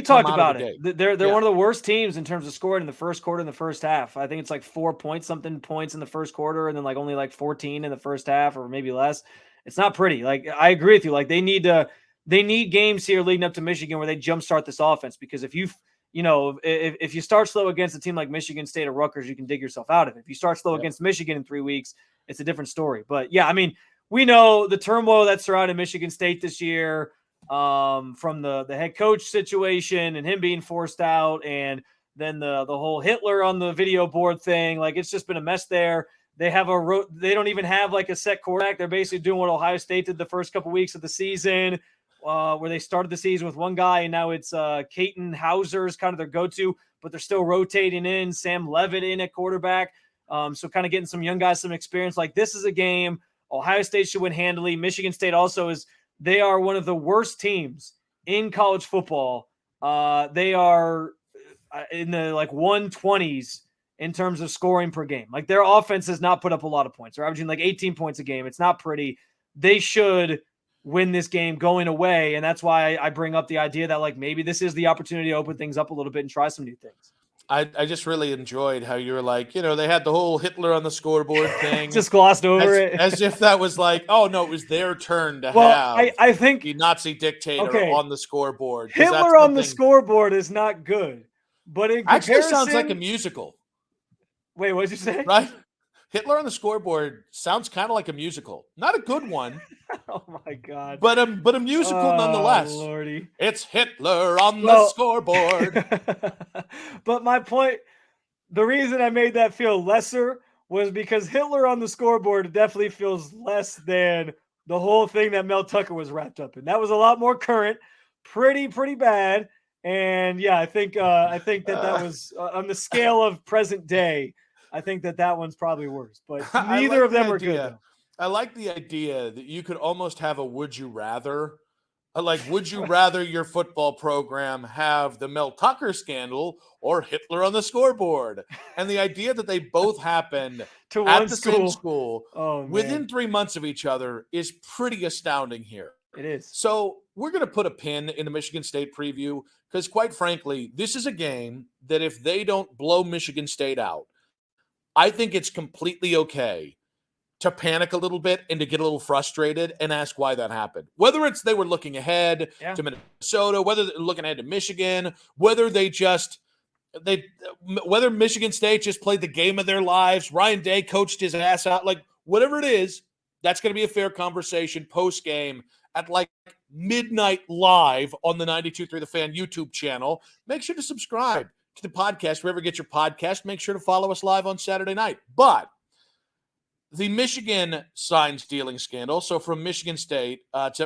[SPEAKER 3] talked about it. They're one of the worst teams in terms of scoring in the first quarter and the first half. I think it's like 4 points in the first quarter, and then like only like 14 in the first half, or maybe less. It's not pretty. Like, I agree with you. Like, they need games here leading up to Michigan where they jumpstart this offense, because if you start slow against a team like Michigan State or Rutgers, you can dig yourself out of it. If you start slow against Michigan in 3 weeks, it's a different story. But yeah, I mean, we know the turmoil that surrounded Michigan State this year, from the head coach situation and him being forced out, and then the whole Hitler on the video board thing. Like, it's just been a mess there. They have they don't even have like a set quarterback. They're basically doing what Ohio State did the first couple weeks of the season, where they started the season with one guy, and now it's Caton Hauser's kind of their go-to, but they're still rotating in Sam Levitt in at quarterback. So kind of getting some young guys some experience. Like, this is a game Ohio State should win handily. Michigan State also they are one of the worst teams in college football. They are in the like 120s in terms of scoring per game. Like, their offense has not put up a lot of points. They're averaging like 18 points a game. It's not pretty. They should win this game going away. And that's why I bring up the idea that like maybe this is the opportunity to open things up a little bit and try some new things.
[SPEAKER 2] I just really enjoyed how you were like, they had the whole Hitler on the scoreboard thing.
[SPEAKER 3] Just glossed over it.
[SPEAKER 2] As if that was like, oh, no, it was their turn to have
[SPEAKER 3] I think
[SPEAKER 2] the Nazi dictator on the scoreboard.
[SPEAKER 3] Hitler on the scoreboard is not good. But in comparison,
[SPEAKER 2] actually sounds like a musical.
[SPEAKER 3] Wait, what did you say?
[SPEAKER 2] Right? Hitler on the scoreboard sounds kind of like a musical. Not a good one.
[SPEAKER 3] Oh my God.
[SPEAKER 2] But a musical nonetheless.
[SPEAKER 3] Lordy.
[SPEAKER 2] It's Hitler on the scoreboard.
[SPEAKER 3] But my point, the reason I made that feel lesser was because Hitler on the scoreboard definitely feels less than the whole thing that Mel Tucker was wrapped up in. That was a lot more current, pretty bad. And yeah, I think that was on the scale of present day. I think that one's probably worse, but neither of them are good. Though.
[SPEAKER 2] I like the idea that you could almost have a would you rather. Like, would you rather your football program have the Mel Tucker scandal or Hitler on the scoreboard? And the idea that they both happened at the same school within 3 months of each other is pretty astounding here.
[SPEAKER 3] It is.
[SPEAKER 2] So we're going to put a pin in the Michigan State preview because, quite frankly, this is a game that if they don't blow Michigan State out, I think it's completely okay to panic a little bit and to get a little frustrated and ask why that happened. Whether it's they were looking ahead to Minnesota, whether they're looking ahead to Michigan, whether Michigan State just played the game of their lives, Ryan Day coached his ass out, like whatever it is, that's going to be a fair conversation post-game at like midnight live on the 92.3 The Fan YouTube channel. Make sure to subscribe to the podcast wherever you get your podcast. Make sure to follow us live on Saturday night. But the Michigan sign stealing scandal, so from Michigan State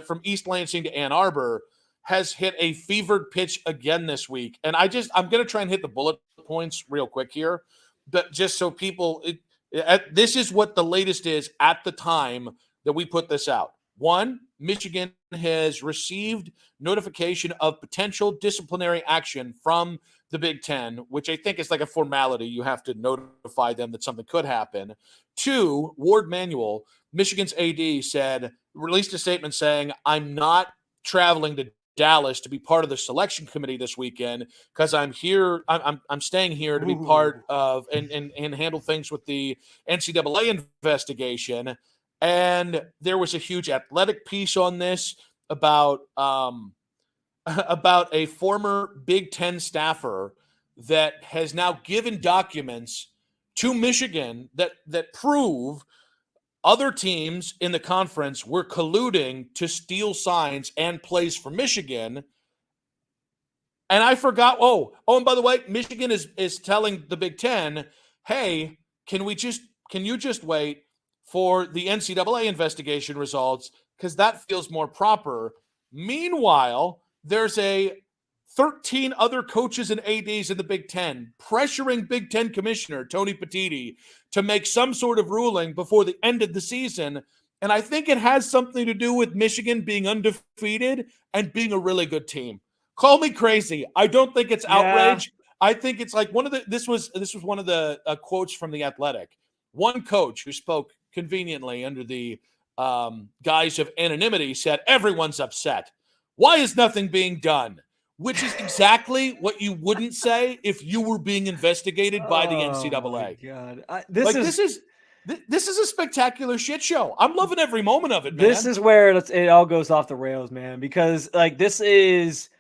[SPEAKER 2] from East Lansing to Ann Arbor, has hit a fevered pitch again this week. And I'm going to try and hit the bullet points real quick here, but just so people, this is what the latest is at the time that we put this out. One, Michigan has received notification of potential disciplinary action from the Big Ten, which I think is like a formality. You have to notify them that something could happen. Two, Ward Manuel, Michigan's AD, released a statement saying, I'm not traveling to Dallas to be part of the selection committee this weekend because I'm here. I'm staying here to be part of and handle things with the NCAA investigation. And there was a huge athletic piece on this about a former Big Ten staffer that has now given documents to Michigan that prove other teams in the conference were colluding to steal signs and plays for Michigan. And I forgot. And by the way, Michigan is telling the Big Ten, hey, can you just wait for the NCAA investigation results because that feels more proper. Meanwhile, there's 13 other coaches and ADs in the Big Ten pressuring Big Ten Commissioner Tony Petitti to make some sort of ruling before the end of the season. And I think it has something to do with Michigan being undefeated and being a really good team. Call me crazy. I don't think it's outrage. I think it's like this was one of the quotes from The Athletic. One coach who spoke conveniently under the guise of anonymity said, everyone's upset. Why is nothing being done? Which is exactly what you wouldn't say if you were being investigated by the NCAA.
[SPEAKER 3] God.
[SPEAKER 2] This is a spectacular shit show. I'm loving every moment of it, man.
[SPEAKER 3] This is where it all goes off the rails, man, because like this is,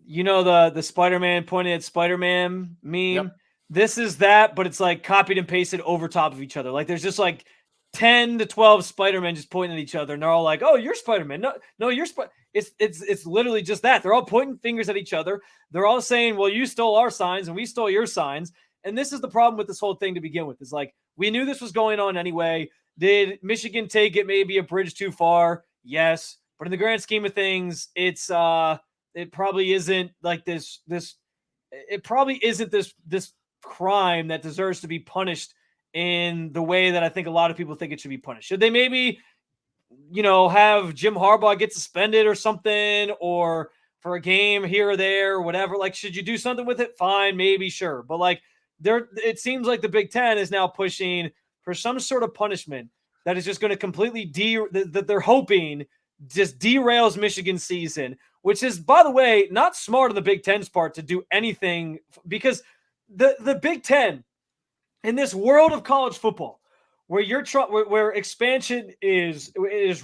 [SPEAKER 3] the Spider-Man pointing at Spider-Man meme. Yep. This is that, but it's like copied and pasted over top of each other. Like there's just like 10 to 12 Spider-Men just pointing at each other, and they're all like, "Oh, you're Spider-Man. No, you're It's literally just that. They're all pointing fingers at each other. They're all saying, well, you stole our signs and we stole your signs. And this is the problem with this whole thing to begin with. Is like, we knew this was going on anyway. Did Michigan take it maybe a bridge too far? Yes. But in the grand scheme of things, it probably isn't like this crime that deserves to be punished in the way that I think a lot of people think it should be punished. Should they maybe, have Jim Harbaugh get suspended or something, or for a game here or there or whatever? Like, should you do something with it? Fine, maybe, sure. But like, it seems like the Big Ten is now pushing for some sort of punishment that is just going to completely that they're hoping just derails Michigan's season, which is, by the way, not smart on the Big Ten's part to do anything, because the Big Ten in this world of college football, where expansion is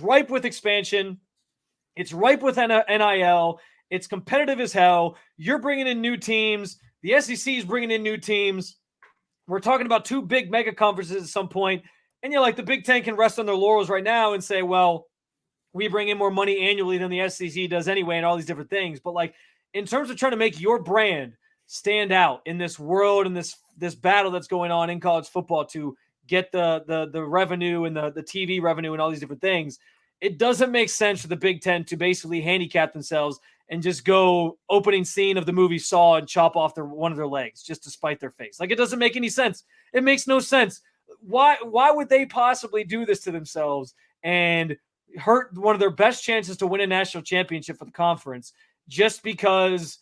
[SPEAKER 3] ripe with expansion, it's ripe with NIL, it's competitive as hell. You're bringing in new teams. The SEC is bringing in new teams. We're talking about two big mega conferences at some point, and you're like, the Big Ten can rest on their laurels right now and say, well, we bring in more money annually than the SEC does anyway, and all these different things. But like, in terms of trying to make your brand stand out in this world and this battle that's going on in college football to get the revenue and the TV revenue and all these different things, it doesn't make sense for the Big Ten to basically handicap themselves and just go opening scene of the movie Saw and chop off one of their legs just to spite their face. Like, it doesn't make any sense. It makes no sense. Why would they possibly do this to themselves and hurt one of their best chances to win a national championship for the conference just because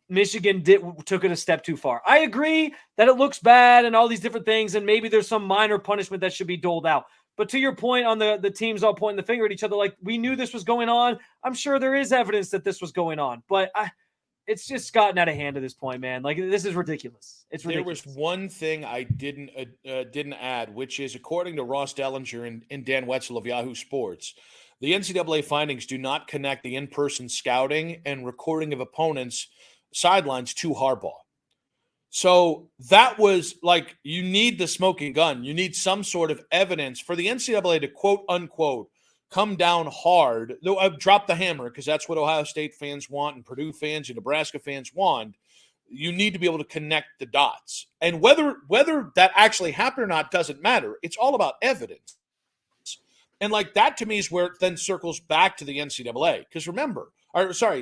[SPEAKER 3] Michigan took it a step too far? I agree that it looks bad and all these different things, and maybe there's some minor punishment that should be doled out. But to your point on the teams all pointing the finger at each other, like, we knew this was going on. I'm sure there is evidence that this was going on, but it's just gotten out of hand at this point, man. Like, this is ridiculous. It's ridiculous.
[SPEAKER 2] There was one thing I didn't add, which is, according to Ross Dellinger and Dan Wetzel of Yahoo Sports, the NCAA findings do not connect the in-person scouting and recording of opponents' sidelines to Harbaugh. So that was like, you need the smoking gun. You need some sort of evidence for the NCAA to, quote unquote, come down hard. Though I've dropped the hammer, because that's what Ohio State fans want and Purdue fans and Nebraska fans want. You need to be able to connect the dots. And whether that actually happened or not doesn't matter. It's all about evidence. And like, that to me is where it then circles back to the NCAA. Because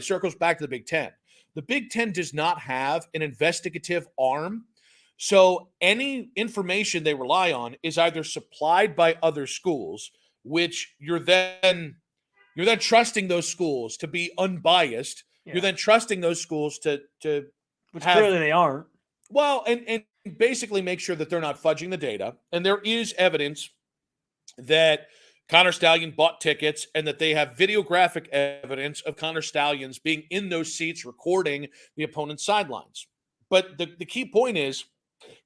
[SPEAKER 2] circles back to the Big Ten. The Big Ten does not have an investigative arm. So any information they rely on is either supplied by other schools, which you're then trusting those schools to be unbiased. Yeah. You're then trusting those schools to
[SPEAKER 3] which clearly they aren't.
[SPEAKER 2] Well, and basically make sure that they're not fudging the data. And there is evidence that Connor Stallion bought tickets and that they have videographic evidence of Connor Stallions being in those seats recording the opponent's sidelines. But the key point is,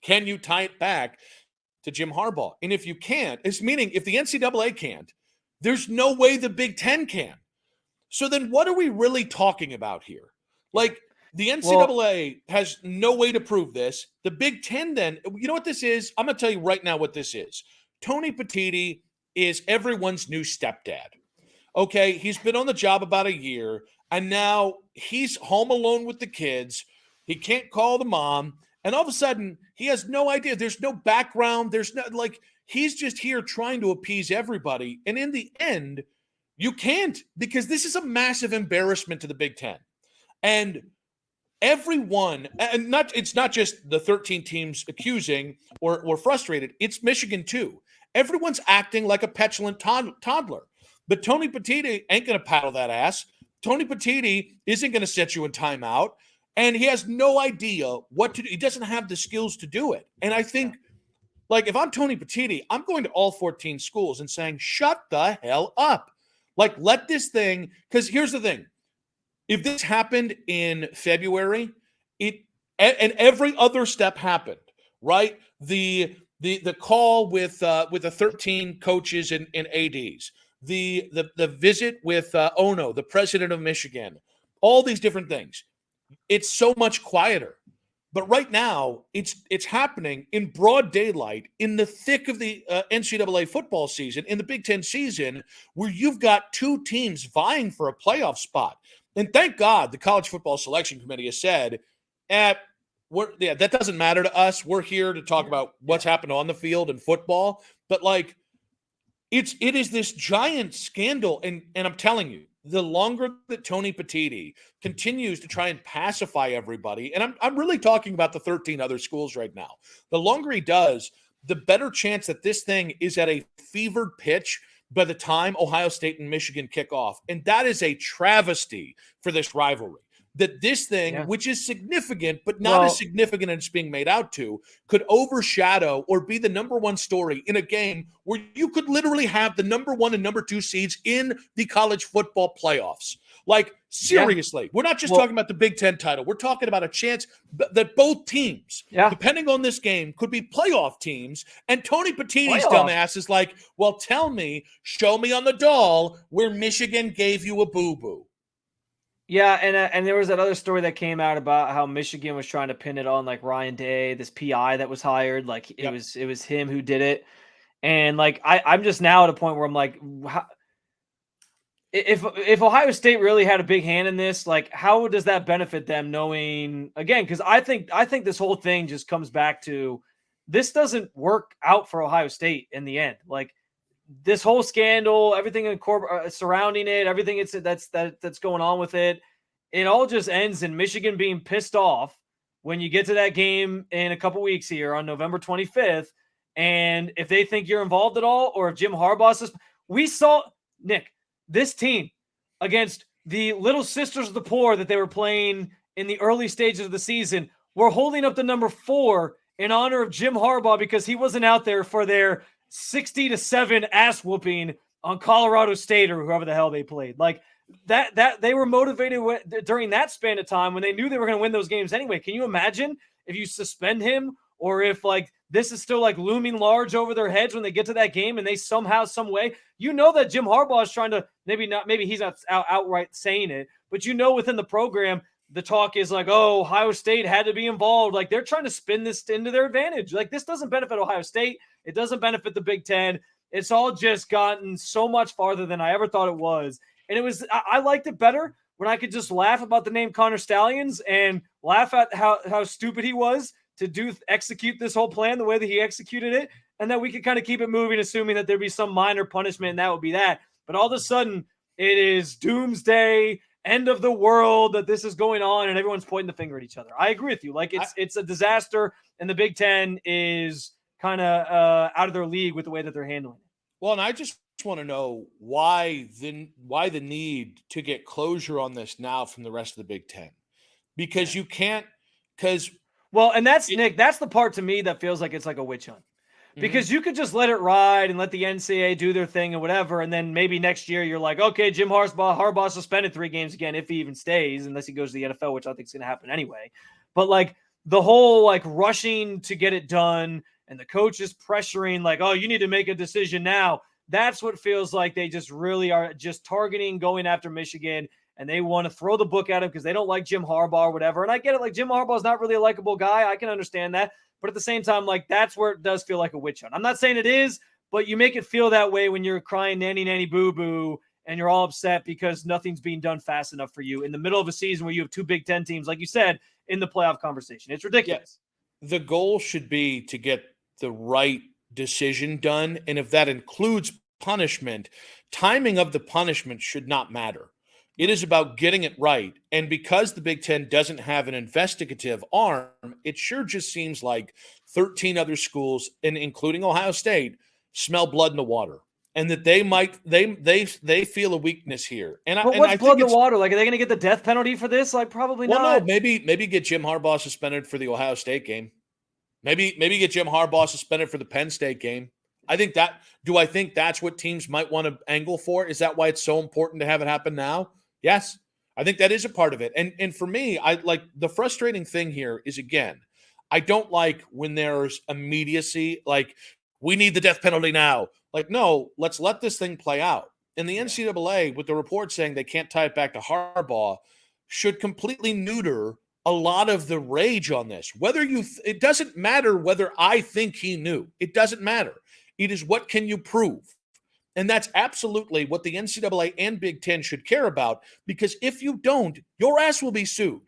[SPEAKER 2] can you tie it back to Jim Harbaugh? And if you can't, it's meaning if the NCAA can't, there's no way the Big Ten can. So then what are we really talking about here? Like, the NCAA has no way to prove this. The Big Ten then, you know what this is? I'm going to tell you right now what this is. Tony Petitti is everyone's new stepdad. Okay, he's been on the job about a year, and now he's home alone with the kids. He can't call the mom, and all of a sudden, he has no idea. There's no background. There's no, like, he's just here trying to appease everybody. And in the end, you can't, because this is a massive embarrassment to the Big Ten. And everyone, and it's not just the 13 teams accusing or frustrated, it's Michigan too. Everyone's acting like a petulant toddler. But Tony Petitti ain't going to paddle that ass. Tony Petitti isn't going to set you in timeout. And he has no idea what to do. He doesn't have the skills to do it. And I think, like, if I'm Tony Petitti, I'm going to all 14 schools and saying, shut the hell up. Like, let this thing, because here's the thing. If this happened in February, and every other step happened, right? The call with the 13 coaches and ADs, the visit with Ono, the president of Michigan, all these different things. It's so much quieter. But right now, it's happening in broad daylight in the thick of the NCAA football season, in the Big Ten season, where you've got two teams vying for a playoff spot. And thank God the College Football Selection Committee has said, that doesn't matter to us. We're here to talk about what's happened on the field and football. But like, it is this giant scandal. And I'm telling you, the longer that Tony Petitti continues to try and pacify everybody, and I'm really talking about the 13 other schools right now, the longer he does, the better chance that this thing is at a fevered pitch by the time Ohio State and Michigan kick off. And that is a travesty for this rivalry. That this thing, which is significant, but not as significant as it's being made out to, could overshadow or be the number one story in a game where you could literally have the number 1 and number 2 seeds in the college football playoffs. Like, seriously, we're not just talking about the Big Ten title. We're talking about a chance that both teams, depending on this game, could be playoff teams. And Tony Petitti's dumbass is like, well, tell me, show me on the doll where Michigan gave you a boo-boo.
[SPEAKER 3] Yeah, and there was that other story that came out about how Michigan was trying to pin it on like Ryan Day, this PI that was hired, like it was him who did it, and like I'm just now at a point where I'm like, if Ohio State really had a big hand in this, like how does that benefit them? Knowing again, because I think this whole thing just comes back to this doesn't work out for Ohio State in the end, like. This whole scandal, everything surrounding it, everything that's going on with it, it all just ends in Michigan being pissed off when you get to that game in a couple weeks here on November 25th. And if they think you're involved at all, or if Jim Harbaugh we saw Nick, this team against the Little Sisters of the Poor that they were playing in the early stages of the season, were holding up the number 4 in honor of Jim Harbaugh because he wasn't out there for their 60-7 ass whooping on Colorado State or whoever the hell they played. Like that they were motivated during that span of time when they knew they were going to win those games anyway. Can you imagine if you suspend him, or if like this is still like looming large over their heads when they get to that game and they somehow, some way, you know that Jim Harbaugh is trying to maybe he's not outright saying it, but you know within the program the talk is like, oh, Ohio State had to be involved. Like they're trying to spin this into their advantage. Like this doesn't benefit Ohio State. It doesn't benefit the Big Ten. It's all just gotten so much farther than I ever thought it was. And I liked it better when I could just laugh about the name Connor Stallions and laugh at how stupid he was to execute this whole plan the way that he executed it. And that we could kind of keep it moving, assuming that there'd be some minor punishment and that would be that. But all of a sudden it is doomsday, end of the world, that this is going on and everyone's pointing the finger at each other. I agree with you. Like it's a disaster, and the Big Ten is kind of out of their league with the way that they're handling it.
[SPEAKER 2] Well, and I just want to know why the need to get closure on this now from the rest of the Big Ten, because you can't.
[SPEAKER 3] And that's Nick. That's the part to me that feels like it's like a witch hunt. Because you could just let it ride and let the NCAA do their thing and whatever, and then maybe next year you're like, okay, Jim Harbaugh suspended 3 games again if he even stays, unless he goes to the NFL, which I think is going to happen anyway. But like the whole like rushing to get it done and the coach is pressuring like, oh, you need to make a decision now. That's what feels like they just really are just targeting going after Michigan, and they want to throw the book at him because they don't like Jim Harbaugh or whatever. And I get it. Like Jim Harbaugh is not really a likable guy. I can understand that. But at the same time, like that's where it does feel like a witch hunt. I'm not saying it is, but you make it feel that way when you're crying nanny, nanny, boo, boo, and you're all upset because nothing's being done fast enough for you in the middle of a season where you have 2 Big Ten teams, like you said, in the playoff conversation. It's ridiculous.
[SPEAKER 2] Yeah. The goal should be to get the right decision done. And if that includes punishment, timing of the punishment should not matter. It is about getting it right. And because the Big Ten doesn't have an investigative arm, it sure just seems like 13 other schools, and including Ohio State, smell blood in the water. And that they feel a weakness here.
[SPEAKER 3] But what's blood in the water? Like, are they going to get the death penalty for this? Like, probably not.
[SPEAKER 2] Well, no, maybe get Jim Harbaugh suspended for the Ohio State game. Maybe get Jim Harbaugh suspended for the Penn State game. I think that's what teams might want to angle for? Is that why it's so important to have it happen now? Yes, I think that is a part of it. And for me, I like the frustrating thing here is, again, I don't like when there's immediacy, like we need the death penalty now. Like, no, let's let this thing play out. And the NCAA, with the report saying they can't tie it back to Harbaugh, should completely neuter a lot of the rage on this. Whether it doesn't matter whether I think he knew. It doesn't matter. It is what can you prove? And that's absolutely what the NCAA and Big Ten should care about, because if you don't, your ass will be sued.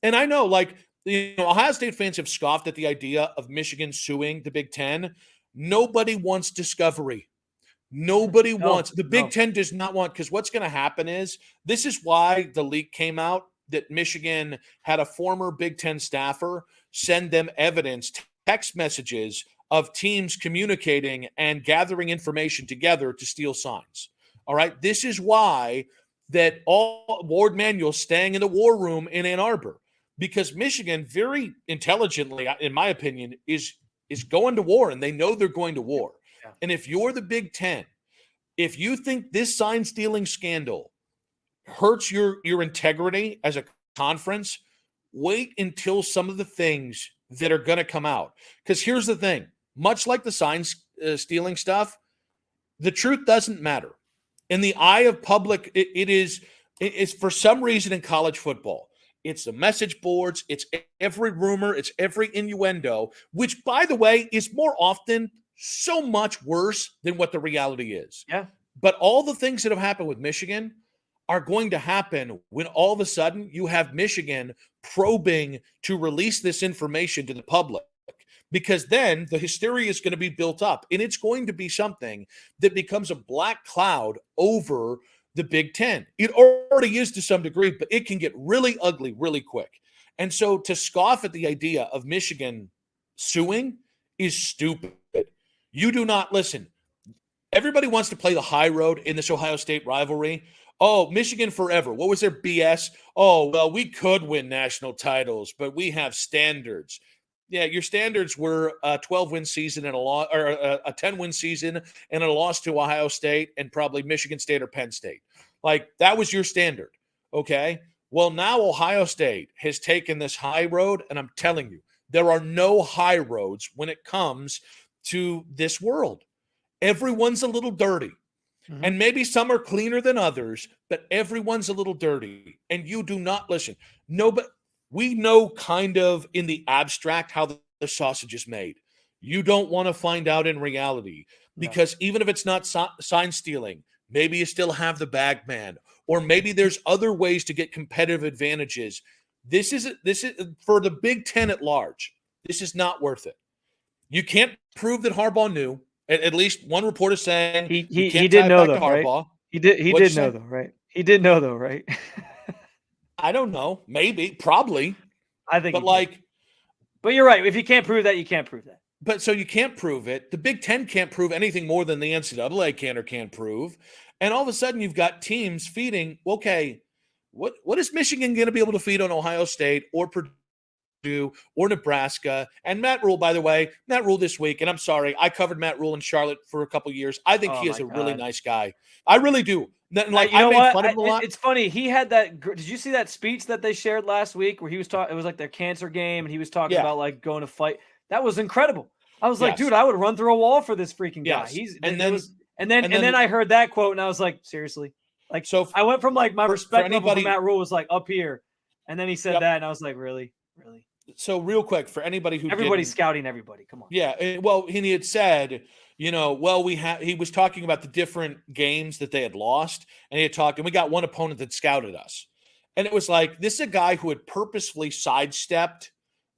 [SPEAKER 2] And I know, Ohio State fans have scoffed at the idea of Michigan suing the Big Ten. Nobody wants discovery. Nobody wants. The Big Ten does not want, because what's going to happen is, this is why the leak came out that Michigan had a former Big Ten staffer send them evidence, text messages of teams communicating and gathering information together to steal signs. All right. This is why that all Ward Manuel staying in the war room in Ann Arbor, because Michigan very intelligently, in my opinion, is going to war, and they know they're going to war. Yeah. And if you're the Big Ten, if you think this sign stealing scandal hurts your integrity as a conference, wait until some of the things that are going to come out. Because here's the thing, much like the sign stealing stuff, the truth doesn't matter. In the eye of public, it's for some reason in college football, it's the message boards, it's every rumor, it's every innuendo, which, by the way, is more often so much worse than what the reality is.
[SPEAKER 3] Yeah.
[SPEAKER 2] But all the things that have happened with Michigan are going to happen when all of a sudden you have Michigan probing to release this information to the public, because then the hysteria is going to be built up, and it's going to be something that becomes a black cloud over the Big Ten. It already is to some degree, but it can get really ugly really quick. And so to scoff at the idea of Michigan suing is stupid. You do not listen. Everybody wants to play the high road in this Ohio State rivalry. Oh, Michigan forever. What was their BS? Oh, well, we could win national titles, but we have standards. Yeah, your standards were a 12-win season and a 10-win season and a loss to Ohio State and probably Michigan State or Penn State. Like, that was your standard, okay? Well, now Ohio State has taken this high road, and I'm telling you, there are no high roads when it comes to this world. Everyone's a little dirty. Mm-hmm. And maybe some are cleaner than others, but everyone's a little dirty. And you do not listen. No, but we know kind of in the abstract how the sausage is made. You don't want to find out in reality, because even if it's not sign stealing, maybe you still have the bag man, or maybe there's other ways to get competitive advantages. This is for the Big Ten at large. This is not worth it. You can't prove that Harbaugh knew. At least one report is saying
[SPEAKER 3] he did know though, right? He did know though, right? He did know though, right?
[SPEAKER 2] I don't know. Maybe, probably.
[SPEAKER 3] I think,
[SPEAKER 2] but
[SPEAKER 3] you're right. If you can't prove that, you can't prove that.
[SPEAKER 2] But so you can't prove it. The Big Ten can't prove anything more than the NCAA can or can't prove. And all of a sudden, you've got teams feeding. Okay, what is Michigan going to be able to feed on Ohio State or Purdue or Nebraska? And Matt Rule, by the way, Matt Rule this week, and I'm sorry, I covered Matt Rule in Charlotte for a couple years. I think he is a really nice guy. I really do. Like, I made fun of him a lot.
[SPEAKER 3] It's funny. He had that. Did you see that speech that they shared last week where he was talking? It was like their cancer game, and he was talking about like going to fight. That was incredible. I was like, dude, I would run through a wall for this freaking guy. And then I heard that quote, and I was like, seriously. Like, so I went from like my respect level for Matt Rule was like up here, and then he said that, and I was like, really.
[SPEAKER 2] So real quick, for anybody who
[SPEAKER 3] everybody's scouting everybody, come on.
[SPEAKER 2] Yeah, well, he had said, he was talking about the different games that they had lost, and he had talked, and we got one opponent that scouted us, and it was like, this is a guy who had purposefully sidestepped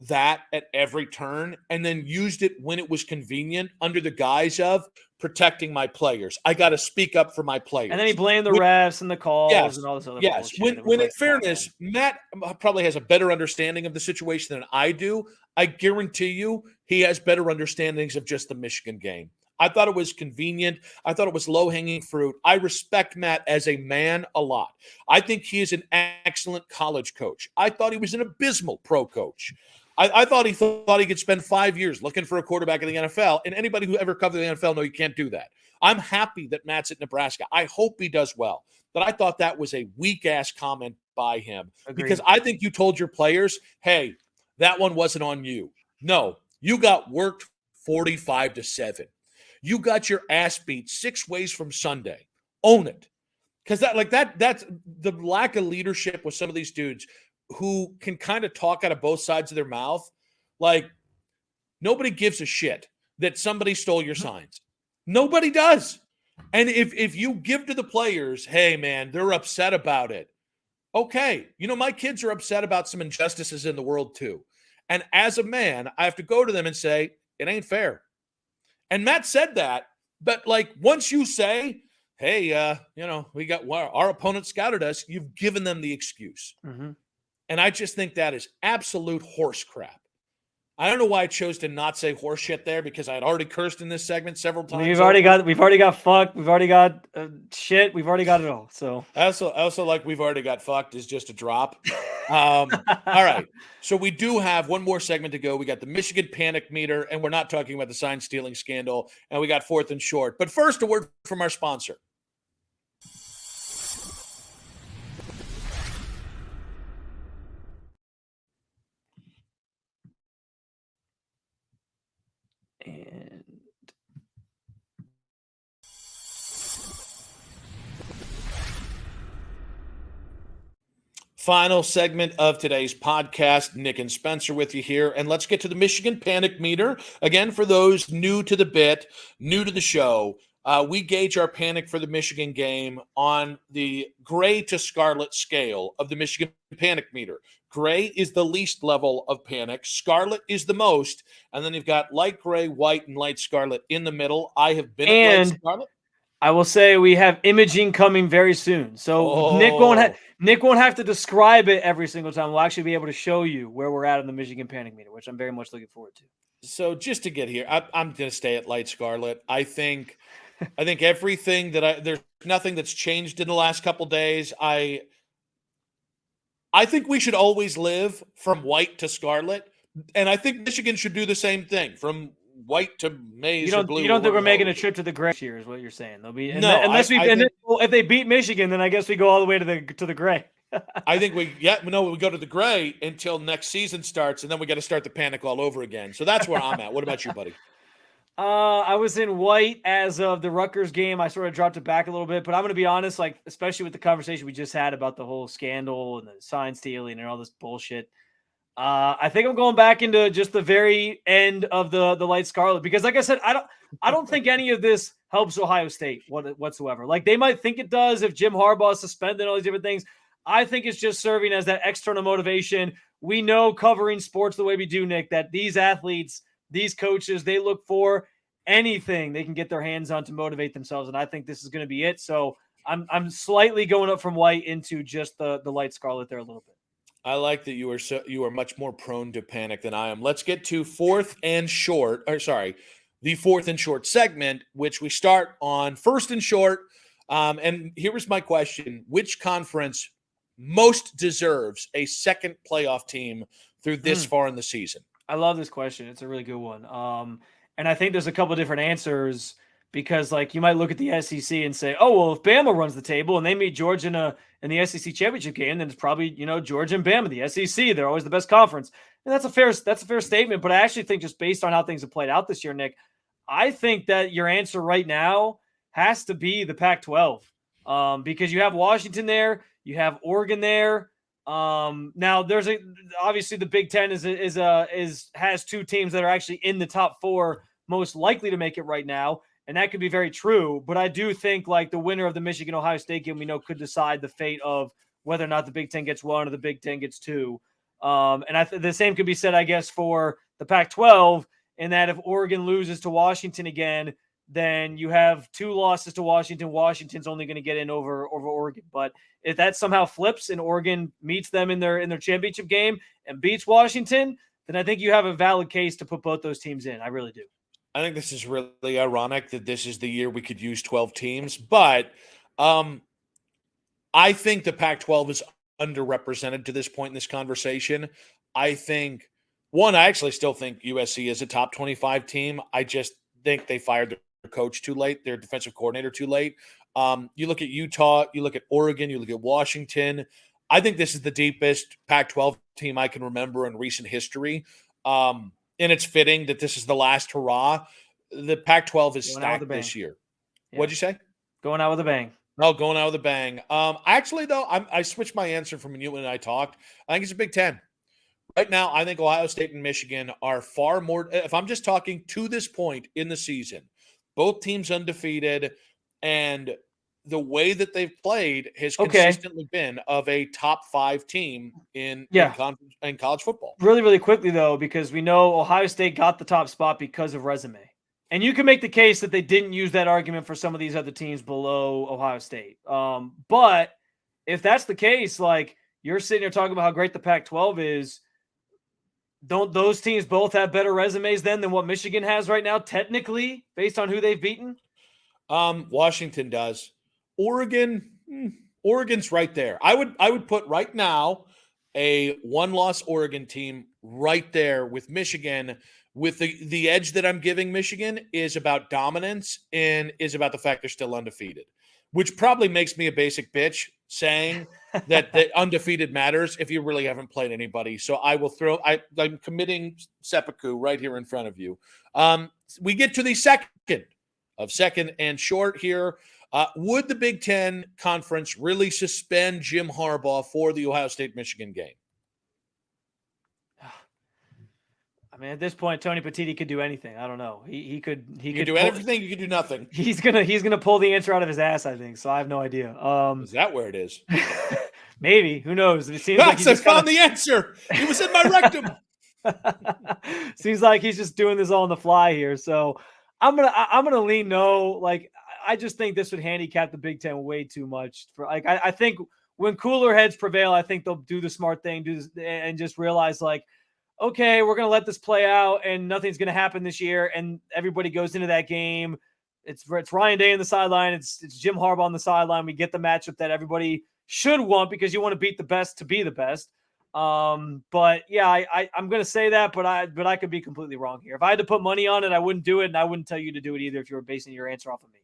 [SPEAKER 2] that at every turn and then used it when it was convenient under the guise of protecting my players. I got to speak up for my players.
[SPEAKER 3] And then he blamed the refs and the calls and all this other bullshit.
[SPEAKER 2] When in fairness, Matt probably has a better understanding of the situation than I do. I guarantee you he has better understandings of just the Michigan game. I thought it was convenient. I thought it was low-hanging fruit. I respect Matt as a man a lot. I think he is an excellent college coach. I thought he was an abysmal pro coach. I thought he could spend 5 years looking for a quarterback in the NFL, and anybody who ever covered the NFL knows you can't do that. I'm happy that Matt's at Nebraska. I hope he does well. But I thought that was a weak-ass comment by him. Agreed. Because I think you told your players, hey, that one wasn't on you. No, you got worked 45-7. You got your ass beat 6 ways from Sunday. Own it. Because that's the lack of leadership with some of these dudes who can kind of talk out of both sides of their mouth. Like, nobody gives a shit that somebody stole your signs. Nobody does. And if you give to the players, hey, man, they're upset about it. Okay. My kids are upset about some injustices in the world too. And as a man, I have to go to them and say, it ain't fair. And Matt said that. But once you say, hey, we got our opponent scouted us, you've given them the excuse.
[SPEAKER 3] Mm-hmm.
[SPEAKER 2] And I just think that is absolute horse crap. I don't know why I chose to not say horse shit there, because I had already cursed in this segment several times.
[SPEAKER 3] We've already got fucked. We've already got shit. We've already got it all. So
[SPEAKER 2] I also like we've already got fucked is just a drop. All right. So we do have one more segment to go. We got the Michigan panic meter, and we're not talking about the sign stealing scandal. And we got fourth and short. But first, a word from our sponsor.
[SPEAKER 3] And
[SPEAKER 2] final segment of today's podcast. Nick and Spencer with you here. And let's get to the Michigan panic meter. Again, for those new to the bit, new to the show, we gauge our panic for the Michigan game on the gray to scarlet scale of the Michigan panic meter. Gray is the least level of panic. Scarlet is the most. And then you've got light gray, white, and light scarlet in the middle. I have been at light scarlet.
[SPEAKER 3] I will say we have imaging coming very soon. So Nick won't have to describe it every single time. We'll actually be able to show you where we're at in the Michigan panic meter, which I'm very much looking forward to.
[SPEAKER 2] So just to get here, I'm going to stay at light scarlet. I think everything there's nothing that's changed in the last couple days. I think we should always live from white to scarlet, and I think Michigan should do the same thing from white to maize or blue.
[SPEAKER 3] You don't think we're making a trip to the gray here? Is what you're saying? They'll be
[SPEAKER 2] if
[SPEAKER 3] they beat Michigan, then I guess we go all the way to the gray.
[SPEAKER 2] I think we go to the gray until next season starts, and then we got to start the panic all over again. So that's where I'm at. What about you, buddy?
[SPEAKER 3] I was in white as of the Rutgers game. I sort of dropped it back a little bit, but I'm going to be honest, especially with the conversation we just had about the whole scandal and the sign stealing and all this bullshit. I think I'm going back into just the very end of the light scarlet, because like I said, I don't think any of this helps Ohio State whatsoever. They might think it does if Jim Harbaugh is suspended and all these different things. I think it's just serving as that external motivation. We know, covering sports the way we do, Nick, that these athletes, these coaches, they look for anything they can get their hands on to motivate themselves. And I think this is going to be it. So I'm slightly going up from white into just the light scarlet there a little bit.
[SPEAKER 2] I like that you are much more prone to panic than I am. Let's get to the fourth and short segment, which we start on first and short. And here is my question. Which conference most deserves a second playoff team through this far in the season?
[SPEAKER 3] I love this question. It's a really good one. And I think there's a couple of different answers, because you might look at the SEC and say, oh, well, if Bama runs the table and they meet Georgia in the SEC championship game, then it's probably, Georgia and Bama, the SEC, they're always the best conference. And that's a fair statement. But I actually think, just based on how things have played out this year, Nick, I think that your answer right now has to be the Pac-12, because you have Washington there, you have Oregon there. Now there's obviously the Big Ten has two teams that are actually in the top four most likely to make it right now. And that could be very true. But I do think the winner of the Michigan-Ohio State game, we know, could decide the fate of whether or not the Big Ten gets one or the Big Ten gets two. And the same could be said, I guess, for the Pac-12, in that if Oregon loses to Washington again, then you have two losses to Washington. Washington's only going to get in over Oregon. But if that somehow flips and Oregon meets them in their championship game and beats Washington, then I think you have a valid case to put both those teams in. I really do.
[SPEAKER 2] I think this is really ironic that this is the year we could use 12 teams, but I think the Pac-12 is underrepresented to this point in this conversation. I think, I actually still think USC is a top 25 team. I just think they fired their coach too late, their defensive coordinator too late. You look at Utah, you look at Oregon, you look at Washington. I think this is the deepest Pac-12 team I can remember in recent history. And it's fitting that this is the last hurrah. The Pac-12 is stacked this year. Yeah. What'd you say?
[SPEAKER 3] Going out with a bang.
[SPEAKER 2] No, going out with a bang. Actually, though, I switched my answer from when you and I talked. I think it's a Big Ten. Right now, I think Ohio State and Michigan are far more. If I'm just talking to this point in the season, both teams undefeated, and the way that they've played has
[SPEAKER 3] Okay.
[SPEAKER 2] consistently been of a top 5 team in
[SPEAKER 3] Yeah.
[SPEAKER 2] in college football.
[SPEAKER 3] Really, really quickly, though, because we know Ohio State got the top spot because of resume. And you can make the case that they didn't use that argument for some of these other teams below Ohio State. But if that's the case, like you're sitting here talking about how great the Pac-12 is, don't those teams both have better resumes than what Michigan has right now, technically, based on who they've beaten?
[SPEAKER 2] Washington does. Oregon, Oregon's right there. I would put right now a one-loss Oregon team right there with Michigan. With the edge that I'm giving Michigan is about dominance and is about the fact they're still undefeated, which probably makes me a basic bitch saying that undefeated matters if you really haven't played anybody. So I will I'm committing seppuku right here in front of you. We get to the second and short here. Would the Big Ten Conference really suspend Jim Harbaugh for the Ohio State-Michigan game?
[SPEAKER 3] I mean, at this point, Tony Petitti could do anything. I don't know. He could
[SPEAKER 2] do everything. You could do nothing.
[SPEAKER 3] He's gonna pull the answer out of his ass, I think. So I have no idea.
[SPEAKER 2] Is that where it is?
[SPEAKER 3] Maybe. Who knows? It seems like
[SPEAKER 2] I found the answer. It was in my rectum.
[SPEAKER 3] Seems like he's just doing this all on the fly here. So I'm gonna lean no. Like I just think this would handicap the Big Ten way too much. For like I think when cooler heads prevail, I think they'll do the smart thing, and just realize like, okay, we're going to let this play out and nothing's going to happen this year. And everybody goes into that game. It's Ryan Day on the sideline. It's Jim Harbaugh on the sideline. We get the matchup that everybody should want because you want to beat the best to be the best. But yeah, I'm going to say that, but I could be completely wrong here. If I had to put money on it, I wouldn't do it. And I wouldn't tell you to do it either if you were basing your answer off of me.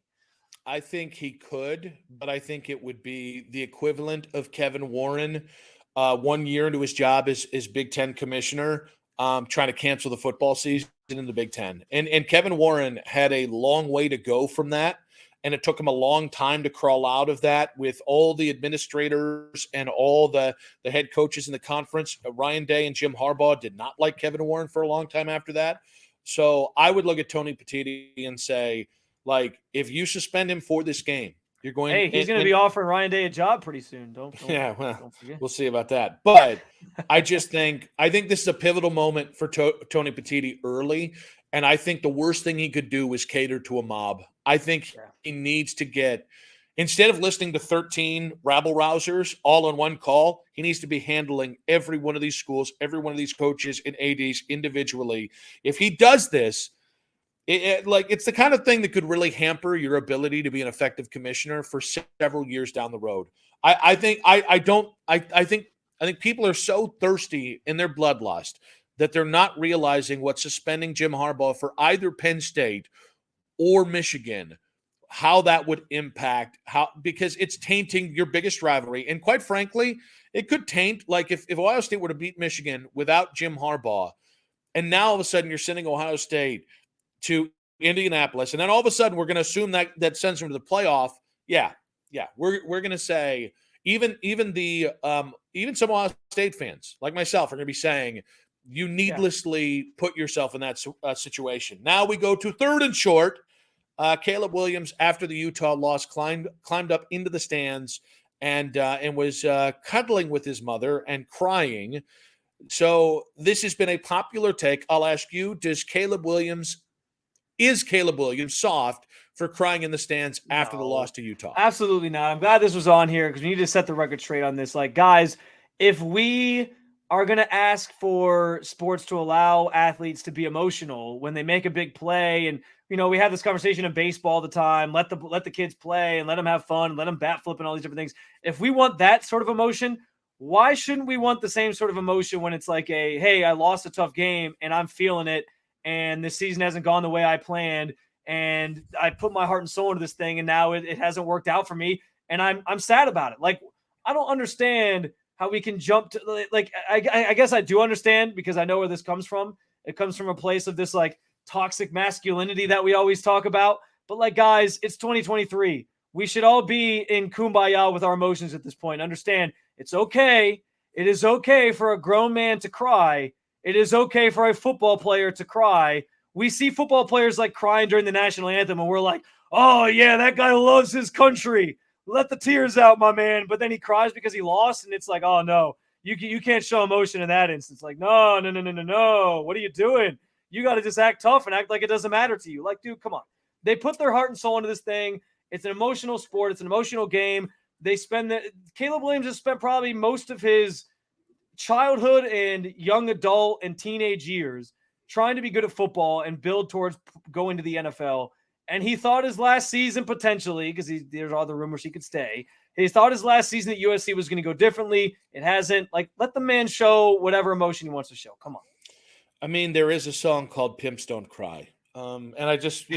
[SPEAKER 2] I think he could, but I think it would be the equivalent of Kevin Warren 1 year into his job as Big Ten commissioner, trying to cancel the football season in the Big Ten. And Kevin Warren had a long way to go from that. And it took him a long time to crawl out of that with all the administrators and all the head coaches in the conference. Ryan Day and Jim Harbaugh did not like Kevin Warren for a long time after that. So I would look at Tony Petitti and say, like, if you suspend him for this game, you're going.
[SPEAKER 3] Hey, he's going to be offering Ryan Day a job pretty soon. Don't forget.
[SPEAKER 2] We'll see about that. But I think this is a pivotal moment for Tony Petitti early, and I think the worst thing he could do is cater to a mob. I think he needs to get, instead of listening to 13 rabble rousers all on one call, he needs to be handling every one of these schools, every one of these coaches and ADs individually. If he does this, it's the kind of thing that could really hamper your ability to be an effective commissioner for several years down the road. I think people are so thirsty in their bloodlust that they're not realizing what suspending Jim Harbaugh for either Penn State or Michigan, how that would impact because it's tainting your biggest rivalry. And quite frankly, it could taint, like if Ohio State were to beat Michigan without Jim Harbaugh, and now all of a sudden you're sending Ohio State to Indianapolis, and then all of a sudden we're going to assume that sends them to the playoff. Yeah. We're going to say even some Ohio State fans like myself are going to be saying you needlessly put yourself in that situation. Now we go to third and short. Caleb Williams, after the Utah loss, climbed up into the stands and was cuddling with his mother and crying. So this has been a popular take. I'll ask you: Is Caleb Williams soft for crying in the stands after the loss to Utah?
[SPEAKER 3] Absolutely not. I'm glad this was on here because we need to set the record straight on this. Like, guys, if we are going to ask for sports to allow athletes to be emotional when they make a big play, and we have this conversation in baseball all the time, let the kids play and let them have fun, let them bat flip and all these different things. If we want that sort of emotion, why shouldn't we want the same sort of emotion when it's like hey, I lost a tough game and I'm feeling it, and this season hasn't gone the way I planned, and I put my heart and soul into this thing, and now it hasn't worked out for me, and I'm sad about it. Like, I don't understand how we can jump to, like, I guess I do understand because I know where this comes from. It comes from a place of this, like, toxic masculinity that we always talk about. But, like, guys, it's 2023. we should all be in kumbaya with our emotions at this point. Understand, it's okay. It is okay for a grown man to cry. It is okay for a football player to cry. We see football players like crying during the national anthem, and we're like, oh, yeah, that guy loves his country. Let the tears out, my man. But then he cries because he lost, and it's like, oh, no, you can't show emotion in that instance. Like, no. What are you doing? You got to just act tough and act like it doesn't matter to you. Like, dude, come on. They put their heart and soul into this thing. It's an emotional sport. It's an emotional game. Caleb Williams has spent probably most of his childhood and young adult and teenage years trying to be good at football and build towards going to the NFL. And he thought his last season potentially, because there's all the rumors he could stay. He thought his last season at USC was going to go differently. It hasn't. Like, let the man show whatever emotion he wants to show. Come on.
[SPEAKER 2] I mean, there is a song called "Pimps Don't Cry," and I just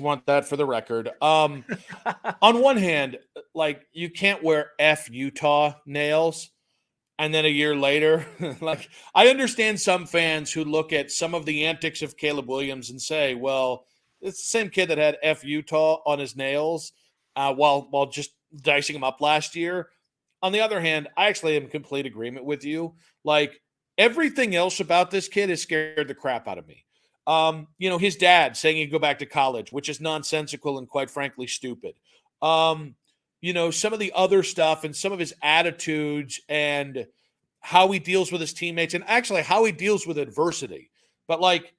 [SPEAKER 2] want that for the record. On one hand, like, you can't wear F Utah nails, and then a year later, like, I understand some fans who look at some of the antics of Caleb Williams and say, well, it's the same kid that had F Utah on his nails while just dicing him up last year. On the other hand, I actually am in complete agreement with you. Like, everything else about this kid has scared the crap out of me. His dad saying he'd go back to college, which is nonsensical and quite frankly stupid. Some of the other stuff and some of his attitudes and how he deals with his teammates and actually how he deals with adversity. But, like,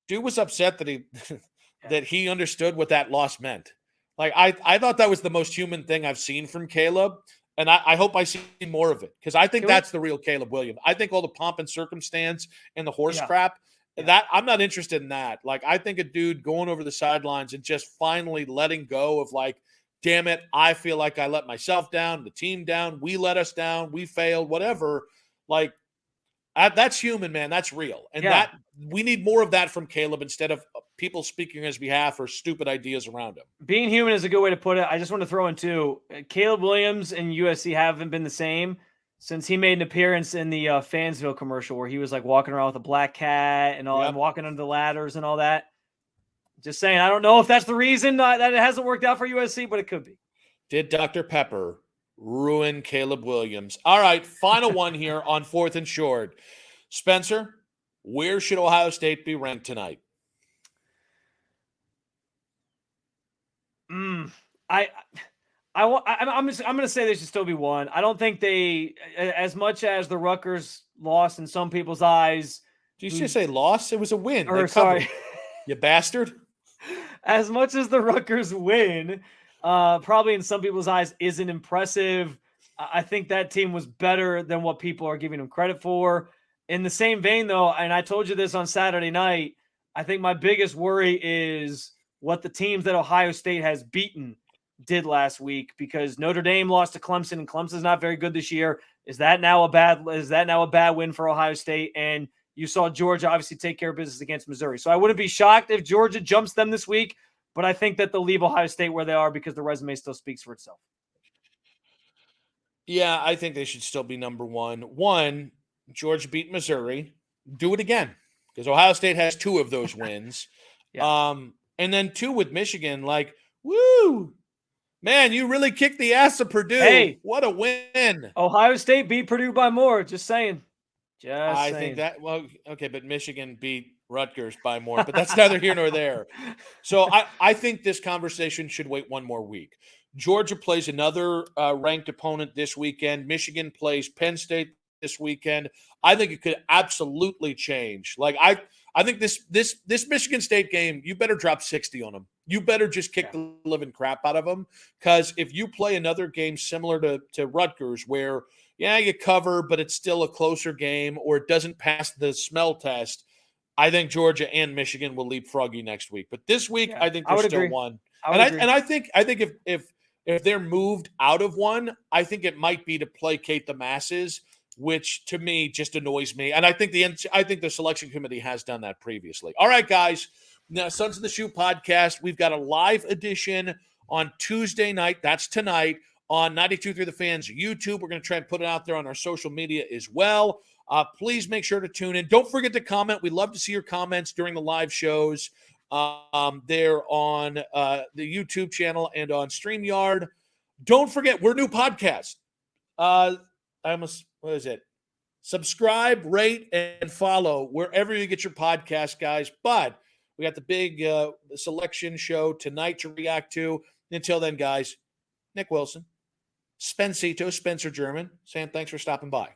[SPEAKER 2] dude was upset that he understood what that loss meant. Like, I thought that was the most human thing I've seen from Caleb, and I hope I see more of it, because I think that's the real Caleb Williams. I think all the pomp and circumstance and the horse crap, that I'm not interested in that. Like, I think a dude going over the sidelines and just finally letting go of, like, damn it, I feel like I let myself down, the team down, we let us down, we failed, whatever. Like, that's human, man. That's real. And that we need more of that from Caleb instead of people speaking on his behalf or stupid ideas around him.
[SPEAKER 3] Being human is a good way to put it. I just want to throw in too, Caleb Williams and USC haven't been the same since he made an appearance in the Fansville commercial where he was like walking around with a black cat and all, and walking under the ladders and all that. Just saying, I don't know if that's the reason that it hasn't worked out for USC, but it could be.
[SPEAKER 2] Did Dr. Pepper ruin Caleb Williams? All right, final one here on 4th and Short. Spencer, where should Ohio State be ranked tonight?
[SPEAKER 3] I'm going to say they should still be one. I don't think they, as much as the Rutgers loss in some people's eyes.
[SPEAKER 2] Did you just say loss? It was a win.
[SPEAKER 3] Or sorry,
[SPEAKER 2] you bastard.
[SPEAKER 3] As much as the Rutgers win, probably in some people's eyes isn't impressive. I think that team was better than what people are giving them credit for. In the same vein, though, and I told you this on Saturday night, I think my biggest worry is what the teams that Ohio State has beaten did last week, because Notre Dame lost to Clemson, and Clemson's not very good this year. Is that now a bad win for Ohio State? And you saw Georgia obviously take care of business against Missouri. So I wouldn't be shocked if Georgia jumps them this week, but I think that they'll leave Ohio State where they are because the resume still speaks for itself.
[SPEAKER 2] Yeah, I think they should still be number one. One, Georgia beat Missouri. Do it again, because Ohio State has 2 of those wins. And then 2 with Michigan, like, woo, man, you really kicked the ass of Purdue.
[SPEAKER 3] Hey,
[SPEAKER 2] what a win.
[SPEAKER 3] Ohio State beat Purdue by more. Just saying.
[SPEAKER 2] I think that, well, okay, but Michigan beat Rutgers by more, but that's neither here nor there. So I think this conversation should wait one more week. Georgia plays another ranked opponent this weekend. Michigan plays Penn State this weekend. I think it could absolutely change. Like, I think this Michigan State game, you better drop 60 on them. You better just kick the living crap out of them, because if you play another game similar to Rutgers where, you cover, but it's still a closer game, or it doesn't pass the smell test, I think Georgia and Michigan will leapfrog you next week. But this week, I think there's still one. I think if they're moved out of one, I think it might be to placate the masses, which to me just annoys me. And I think the selection committee has done that previously. All right, guys. Now, Sons of the Shoe podcast, we've got a live edition on Tuesday night. That's tonight on 92.3 The Fans YouTube. We're going to try and put it out there on our social media as well. Please make sure to tune in. Don't forget to comment. We love to see your comments during the live shows. They're on the YouTube channel and on StreamYard. Don't forget, we're a new podcast. What is it? Subscribe, rate, and follow wherever you get your podcast, guys. But we got the big selection show tonight to react to. Until then, guys, Nick Wilson, Spencer German, saying thanks for stopping by.